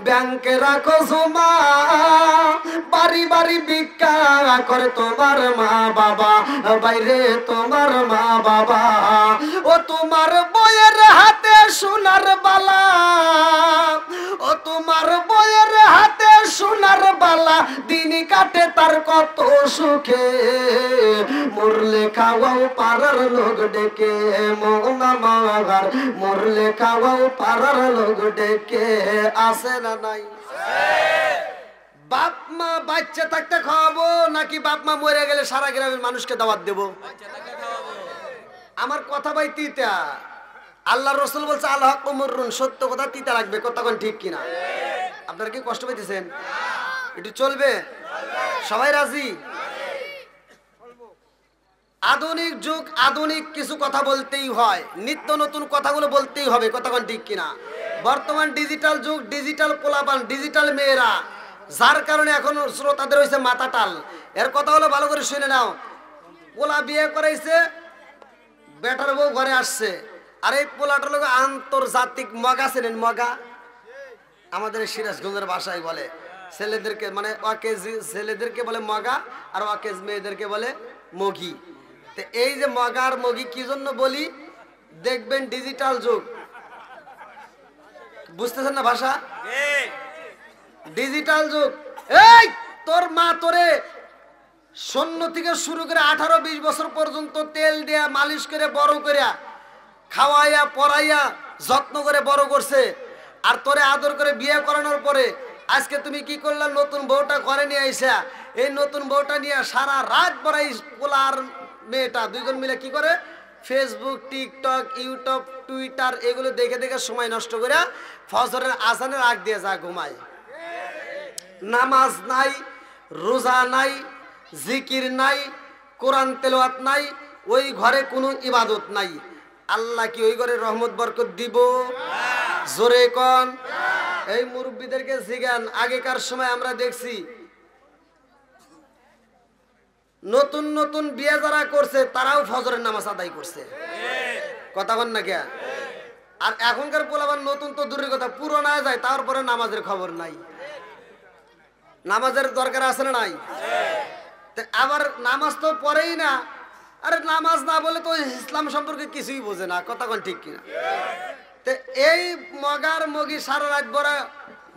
ব্যাংকে রাখো জমা, বাড়ি বাড়ি ভিক্ষা করে তোমার মা বাবা, বাইরে তোমার মা বাবা। ও তোমার বইয়ের হাতে সোনার বালা, ও তোমার বইয়ের হাতে সোনার বালা, দিন কাটে তার কত সুখে, মরলে খাওয়াও পাড়ার লোক ডেকে মোনা মাগার, মরলে খাওয়াও পাড়ার লোক ডেকে। আছে না নাই? বাপ মা বাচ্চা থাকতে খাওয়াবো নাকি বাপ মা মরে গেলে সারা গ্রামের মানুষকে দাওয়াত দেব? আমার কথা ভাই তিতা। আল্লাহ রসুল বলছে আল হক মুররুন, সত্য কথা তিতা লাগবে। কথা কোন ঠিক কিনা? আপনারা কি কষ্ট পাইতেছেন? একটু চলবে? সবাই রাজি? আধুনিক যুগ, আধুনিক কিছু কথা বলতেই হয়, নিত্য নতুন কথাগুলো বলতেই হবে। কথা কোন ঠিক কিনা? বর্তমান ডিজিটাল যুগ, ডিজিটাল পোলাপান, ডিজিটাল মেয়েরা, যার কারণে এখন শ্রোতাদের হয়েছে মাথা টাল। এর কথা হলো ভালো করে শুনে নাও। পোলা বিয়ে করাইছে, বেটার বউ ঘরে আসছে, আর এই পোলাটার লোক আন্তর্জাতিক মগা। ছিলেন মগা? আমাদের সিরাজগঞ্জের ভাষায় বলে ছেলেদেরকে, মানে ওয়াকেজি ছেলেদেরকে বলে মগা, আর ওয়াকেজ মেয়েদেরকে বলে মগি। তো এই যে মগা আর মগি কি জন্য বলি? দেখবেন ডিজিটাল যুগ, বুঝতেছেন না ভাষা? ডিজিটাল যুগ। এই তোর মা তোরে শূন্য থেকে শুরু করে 18-20 বছর পর্যন্ত তেল দেয়া মালিশ করে বড় করে খাওয়াইয়া পড়াইয়া যত্ন করে বড় করছে, আর তোরে আদর করে বিয়ে করানোর পরে আজকে তুমি কি করলা? নতুন বউটা ঘরে নিয়ে আইসা, এই নতুন বউটা নিয়ে সারা রাত বড়াই পোলা আর মেয়েটা দুইজন মিলে কি করে? ফেসবুক, টিকটক, ইউটিউব, টুইটার এগুলো দেখে দেখে সময় নষ্ট করে ফজরের আজানের আগ দিয়ে যা ঘুমায়। নামাজ নাই, রোজা নাই, জিকির নাই, কোরআন তেলাওয়াত নাই, ওই ঘরে কোনো ইবাদত নাই, আল্লাহ কি ওই ঘরে রহমত বরকত দিব? জোরে কোন। এই মুরব্বীদেরকে জিজ্ঞান, আগেকার সময় আমরা দেখছি নতুন নতুন বিয়ে যারা করছে তারাও ফজরের নামাজ আদায় করছে, কথা বল না কে? আর এখনকার পোলাবান নতুন তো দূরের কথা, পুরোনো যায় তারপরে নামাজের খবর নাই। নামাজের দরকার আছে না নাই? আবার নামাজ তো পড়েই না। আরে নামাজ না বলে তো ইসলাম সম্পর্কে কিছুই বোঝে না, কথা কোন ঠিক কিনা? এই মগার মগি সারা রাত ভরা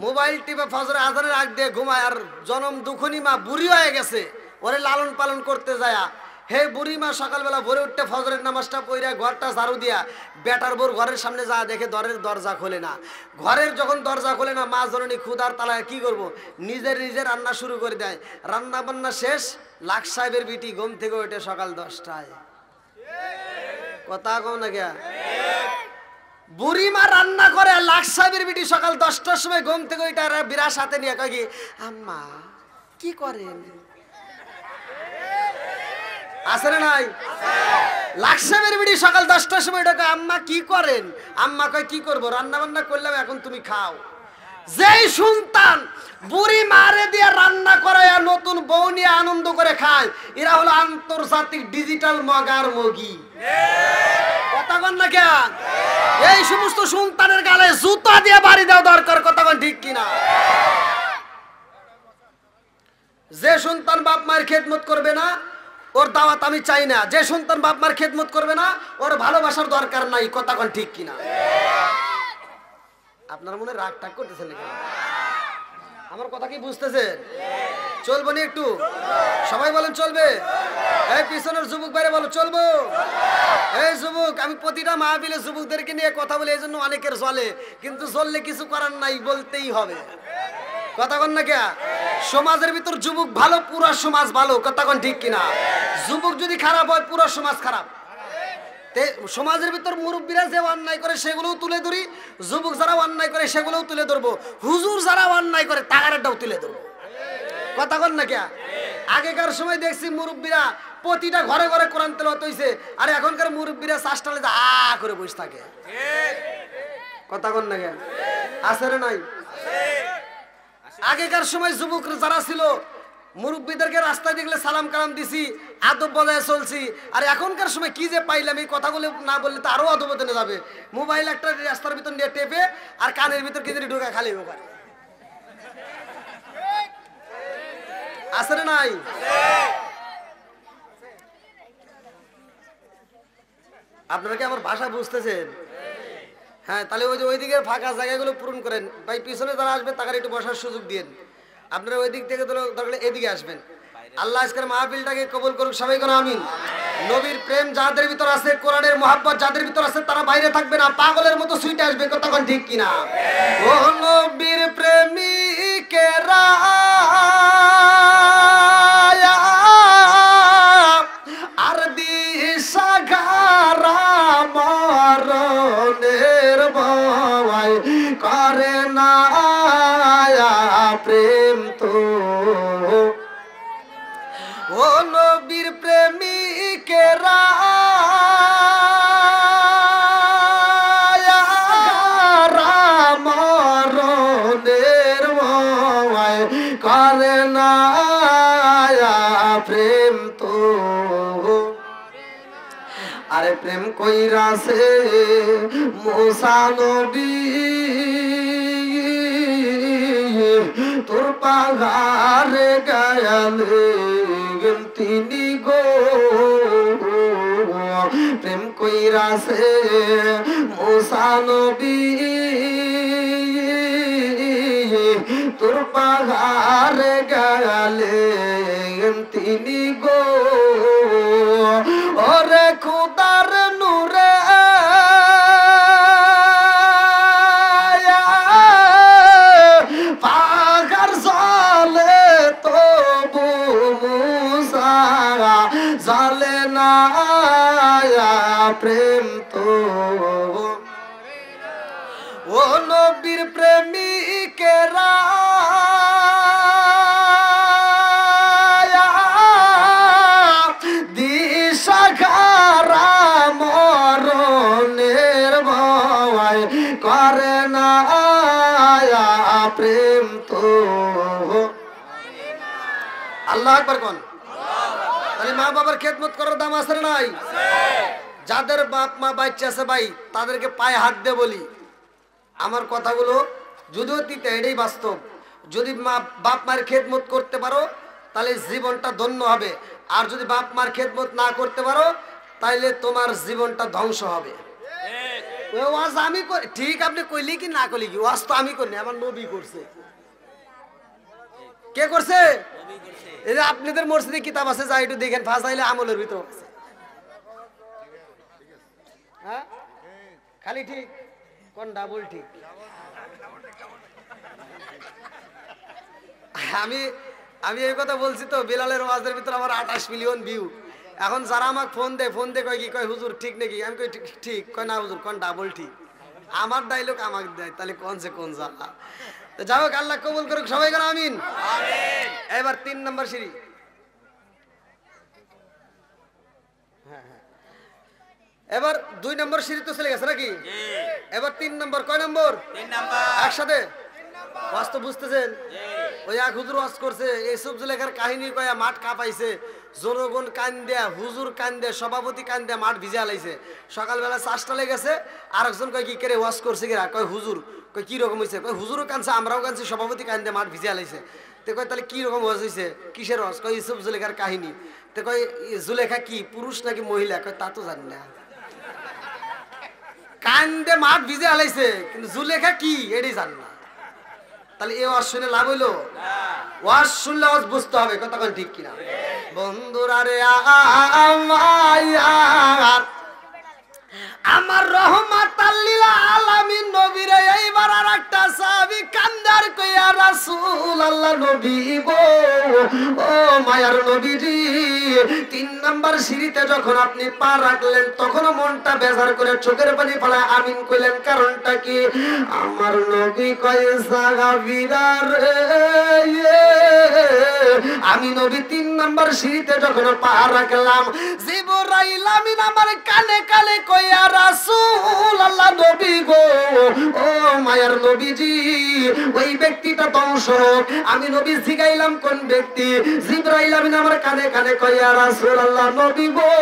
মোবাইল টিপে ফজরের আজানের আগ দিয়ে ঘুমায়, আর জনম দুখনি মা বুড়ি হয়ে গেছে, ওরে লালন পালন করতে যায়। হে বুড়ি মা সকালবেলা ভোরে উঠতে ফজরের নামাজটা পড়ে ঘরটা ঝাড়ু দিয়া বেটার বোর ঘরের সামনে যা দেখে ঘরের দরজা খোলে না। ঘরের যখন দরজা খোলে না, মা জননী ক্ষুধার তালায় কি করব, নিজে রান্না শুরু করে দেয়। রান্না বান্না শেষ, লাখ সাহেবের বিটি ঘুম থেকে ওঠে সকাল 10টায়, কথা কম না কে? বুড়ি মা রান্না করে, লাখ সাহেবের বিটি সকাল 10টার সময় ঘুম থেকে ওইটা বিরাট সাথে নিয়ে কয় কি, আম্মা কি করেন? আছে না নাই? লাখ সাহেবের বিটি সকাল 10টার সময় ওইটা কয়, আম্মা কি করেন? আম্মা কয় কি করবো, রান্না বান্না করলাম, এখন তুমি খাও। যেই সন্তান বুড়ি মারে দিয়ে রান্না করায় নতুন বউ নিয়ে আনন্দ করে খায়, এরা হলো আন্তর্জাতিক ডিজিটাল মগার মগি, কথা কন না কে? এই সমস্ত সন্তানের গালে জুতা দিয়ে বাড়ি দেওয়া দরকার, কথা কন ঠিক কিনা? যে সন্তান বাপ মায়ের খেদমত করবে না ওর দাওয়াত আমি চাই না, যে সন্তান বাপ মায়ের খেদমত করবে না ওর ভালোবাসার দরকার নাই, কথা কন ঠিক কিনা? আপনার মনে রাগ টাগ করতেছেন নাকি? আমার কথা কি বুঝতেছেন? চলবো নি একটু? সবাই বলেন চলবে। এই পিছনের যুবক বাইরে বলো চলবো। এই যুবক, আমি প্রতিটা মাহফিলে যুবকদেরকে নিয়ে কথা বলি, এই জন্য অনেকের চলে, কিন্তু চললে কিছু করার নাই, বলতেই হবে, কথা কন না কে? সমাজের ভিতর যুবক ভালো, পুরো সমাজ ভালো, কথা কন ঠিক কিনা? যুবক যদি খারাপ হয় পুরো সমাজ খারাপ। সমাজের ভিতর মুরব্বীরা যে অন্যায় করে সেগুলোও তুলে ধরি, যুবক যারা অন্যায় করে সেগুলোও তুলে ধরবো, হুজুর যারা অন্যায় করে তাগারটাও তুলে ধরবো, কথা কন না কে? আগেকার সময় দেখছি মুরব্বীরা প্রতিটা ঘরে ঘরে কোরআন তেলাওয়াত হইছে, আর এখনকার মুরব্বীরা চাষটালে আ করে বসে থাকে, কথা কন না কে? আছে না নাই? আগেকার সময় যুবক যারা ছিল মুরব্বীদেরকে রাস্তায় দেখলে সালাম কালাম দিছি, আদব বজায় চলছি। আর এখনকার সময় কি যে পাইলাম, এই কথাগুলো না বললে তো আরো অধপতনে যাবে। মোবাইল একটা রাস্তার ভিতর নিয়ে টেপে আর কানের ভিতর কি ঢোকা খালি ব্যাপার, আছে না নাই? আপনারা কি আমার ভাষা বুঝতেছেন? হ্যাঁ, তাহলে ওই যে ওই দিকের ফাঁকা জায়গাগুলো পূরণ করেন ভাই, পিছনে যারা আসবে তাকে একটু বসার সুযোগ দিন। আপনারা ওই দিক থেকে দরকার এদিকে আসবেন। আল্লাহ আজকের মাহফিলটাকে কবুল করুক, সবাই কোন আমিন। নবীর প্রেম যাদের ভিতর আছে, কোরআনের মহব্বত যাদের ভিতর আছে, তারা বাইরে থাকবে না, পাগলের মতো সুইটে আসবে, তখন ঠিক কিনা? ও নবীর প্রেমিকেরা আর দিশাগারা মরণের ভয় করে না প্রেম তো। ও নবীর প্রেমিকেরা মরণের ভয় করে না প্রেম তো। আরে প্রেম কইরাছে মুসা নবী তোর পাহাড়ে গায়ালে তিনি গো। প্রেম কইরাছে মুসা নবী তোর পাহাড়ে গায়ালে তিনি গো। ওরে খুদার নূরে পাহাড় জলে তবু মুসা জলে না প্রেম তো। ও নবীর প্রেমিকেরা দিশাগারা করে না প্রেম তো আল্লাহ আকবার কোন। তাহলে মা বাবার খেদমত করার দাম আছে না নাই? যাদের বাপ মা বাচ্চা আছে ভাই তাদেরকে পায়ে হাত দিয়ে বলি আমার কথাগুলো যদিও তিতে এটাই বাস্তব। যদি মা বাপ মার খেদমত করতে পারো তাহলে জীবনটা ধন্য হবে, আর যদি বাপ মার খেদমত না করতে পারো তাহলে তোমার জীবনটা ধ্বংস হবে। ওয়াজ আমি করি ঠিক, আপনি কইলি কি না কইলি কি, ওয়াজ তো আমি করিনি, আমার নবী করছে। কে করছে? এই যে আপনাদের মসজিদে কিতাব আছে যা একটু দেখেন, ফাজাইলে আমলের ভিতর আছে। হ্যাঁ খালি ঠিক কোন ডাবল ঠিক। আমি আমি এই কথা বলছি তো, বিলালের ওয়াজের ভিতর আমার 28 মিলিয়ন ভিউ। এখন যারা আমাকে ফোন দেয় কয় কি, কয় হুজুর ঠিক নাকি? আমি কই ঠিক, কয় না হুজুর কোন ডাবল ঠিক। আমার ডায়লগ আমাকে দেয়, তাহলে কোন সে কোন জায়গা। তো যাই হোক, আল্লাহ কবুল করুক, সবাই কেন আমিন। এবার 3 নম্বর সিঁড়ি। এবার 2 নম্বর সিঁড়ি তো চলে গেছে নাকি? এবার 3 নম্বর। কয় নম্বর? 3 নাম্বার। একসাথে ওয়াজ তো বুঝতেছেন? ওই এক হুজুর ওয়াজ করছে, এই সবজি লেখার কাহিনী কয়া মাঠ কাঁপাইছে, জনগণ কান দেয়া, হুজুর কান দেয়া, সভাপতি কান দেয়া, মাঠ ভিজে আলাইছে। সকালবেলা 4টা লেগেছে, আরেকজন কয় কি করে ওয়াজ করছে কিরা? কয় হুজুর। কয় কি রকম হয়েছে? কয় হুজুরও কানছে, আমরাও কানছি, সভাপতি কান দেয়া, মাঠ ভিজে আলাইছে। তো কয় তাহলে কি রকম ওয়াজ হয়েছে? কিসের ওয়াজ? কয় ইউসুফ জুলেখার কাহিনী। তো কয় জুলেখা কি পুরুষ নাকি মহিলা? কয় তা তো জানি না, কান্দে মাঠ ভিজে আলাইছে, কিন্তু জুলেখা কি এটাই জান না। তাহলে এই ওয়াজ শুনে লাভ হইলো? ওয়াজ শুনলে ওয়াজ বুঝতে হবে, কতক্ষণ ঠিক কিনা। বন্ধুরা রে আমার রহমাতাল লিল আলামিন নবীরে এইবার আরেকটা সাহাবী কান্দার কইয়া রাসূলুল্লাহ নবী গো, ও মায়ার নবীজি 3 নাম্বার সিঁড়িতে যখন আপনি পা রাখলেন তখন মনটা বেজার করে চোখের পানি ফেলা আমিন কইলেন, কারণটা কি? আমার নবী কয় সাহাবীরা রে, আমি নবী 3 নাম্বার সিঁড়িতে যখন পা রাখলাম জিবরাইল আমিন আমার কানে কানে কইয়া রাসূলুল্লাহ নবী গো, ও মায়ার নবীজি ওই ব্যক্তিটা ধ্বংস হোক। আমি নবী জিগাইলাম কোন ব্যক্তি? জিবরাইল আমিন আমার কানে কানে কইয়া রাসূলুল্লাহ নবী গো,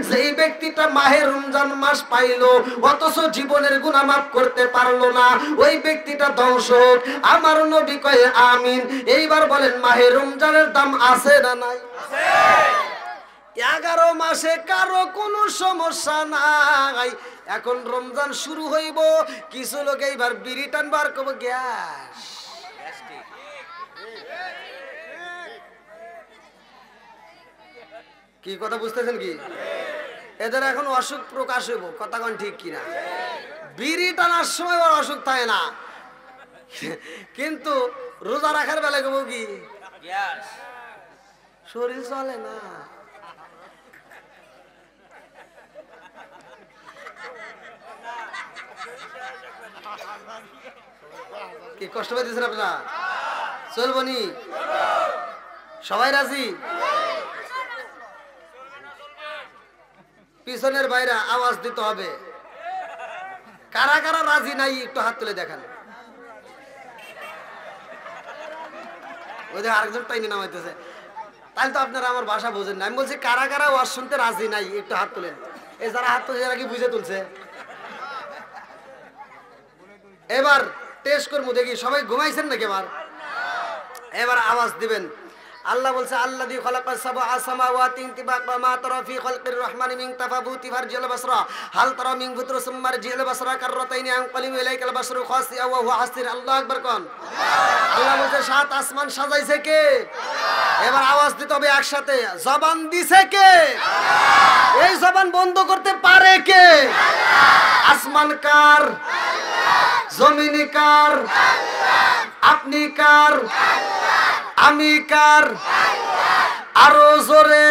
যেই ব্যক্তিটা মাহে রমজান মাস পাইলো অথচ জীবনের গুনাহ মাফ করতে পারলো না, ওই ব্যক্তিটা ধ্বংস হোক। আমার নবী কয় আমিন। এইবার বলেন মাহে রমজানের দাম আছে না নাই? আছে। 11 মাসে কারো কোনো সমস্যা নাই। এখন রমজান শুরু হইব, কিছু লোক এইবার বিড়ি টানবার করবো গ্যাস। কি কথা বুঝতেছেন কি? এদের এখন অসুখ প্রকাশ হইব, কথা কোন ঠিক কিনা? বিড়ি টানার সময় ওর অসুখ থাকে না, কিন্তু রোজা রাখার বেলা কব কি শরীর চলে না। কি কষ্ট পাইতেছেন আপনারা? চলবো নি? সবাই রাজি? পিছনের বাইরে আওয়াজ দিতে হবে। কারা কারা রাজি নাই একটু হাত তুলে দেখান। ওদের আরেকজন টাইনে নামাইতেছে, তাহলে তো আপনারা আমার ভাষা বোঝেন না। আমি বলছি কারা কারা ওয়াজ শুনতে রাজি নাই একটু হাত তুলেন। এই যারা হাত তুলছে এরা কি বুঝে তুলছে? এবার টেস্ট করবো দেখি সবাই ঘুমাইছেন নাকি? এবার আওয়াজ দিবেন। আল্লাহ বলছে আল্লাযী খালাকাস সাবআ সামাওয়াতি তিবাকা মা তারা ফি খালকির রহমানি মিন তাফাবুতি ফারজিল বাসরা হাল তারা মিন ফুতর সুম্মার জিল বাসরা কাররাতাইনি আনকালিবু ইলাইকাল বাসরু খাসিয়া ওয়া হুয়া হাসির। আল্লাহু আকবার কোন। আল্লাহ বলছে 7 আসমান সাজাইছে কে? এবার আওয়াজ দিতে হবে একসাথে। জবান দিছে কে? এই জবান বন্ধ করতে পারে কে? আসমান কার? জমিন কার? আপনি কার? আমি কার? আরো জোরে।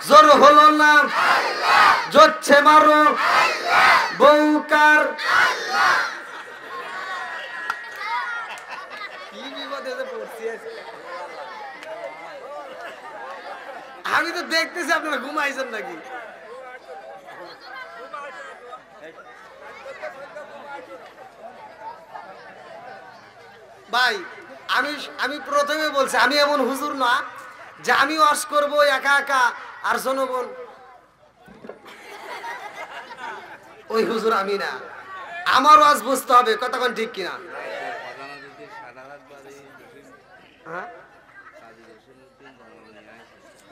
জোর হলো না, জোরছে মারো। বউ কার? কি বিপদে পড়ছি। আমি তো দেখতেছি আপনারা ঘুমাইছেন নাকি। ভাই আমি আমি প্রথমে বলছি আমি এমন হুজুর না যে আমি ওয়াজ করব একা একা আর জনগণ ওই হুজুর আমি না, আমার ওয়াজ বুঝতে হবে কতক্ষণ ঠিক কিনা। হ্যাঁ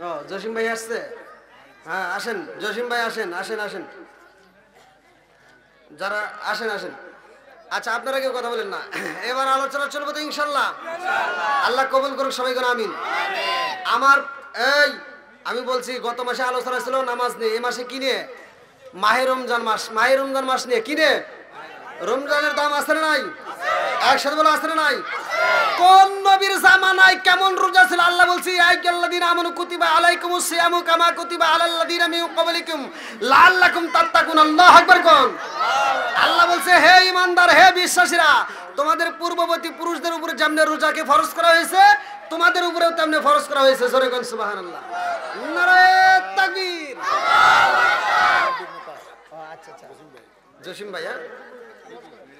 ও জসিম ভাই আসছে, হ্যাঁ আসেন জসিম ভাই আসেন আসেন আসেন যারা আসেন আসেন। আচ্ছা আপনারা কেউ কথা বলেন না, এবার আলোচনা চলবে তো ইনশাল্লাহ। আল্লাহ কবুল করুক সবাই কোন আমিন। আমার এই আমি বলছি গত মাসে আলোচনা ছিল নামাজ নিয়ে, এই মাসে কি নিয়ে? মাহে রমজান মাস, মাহে রমজান মাস নিয়ে কি নিয়ে? রমজানের দাম আছে না নাই? একসাথে বলে আছে না নাই? কোন নবীর জামানায় কেমন রোজা ছিল? আল্লাহ বলছি আইয়াল্লাযীনা আমানু কুতিবা আলাইকুমুস সিয়ামু কামা কুতিবা আলাল্লাযীনা মিন ক্বাবলিকুম লাআল্লাকুম তাত্তাকুন। আল্লাহু আকবার কোন। আল্লাহ বলছে হে ঈমানদার, হে বিশ্বাসীরা, তোমাদের পূর্ববর্তী পুরুষদের উপরে যেমন রোজাকে ফরজ করা হয়েছে তোমাদের উপরেও তেমনি ফরজ করা হয়েছে। জোরে কোন সুবহানাল্লাহ। নারায়ে তাকবীর। আচ্ছা আচ্ছা জসিম ভাই, হ্যাঁ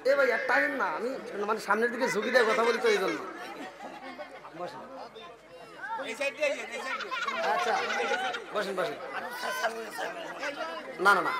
এ ভাই আর টাইম না, আমি মানে সামনের দিকে ঝুঁকি দিয়ে কথা বলি তো এই জন্য। আচ্ছা বসেন বসেন, না না না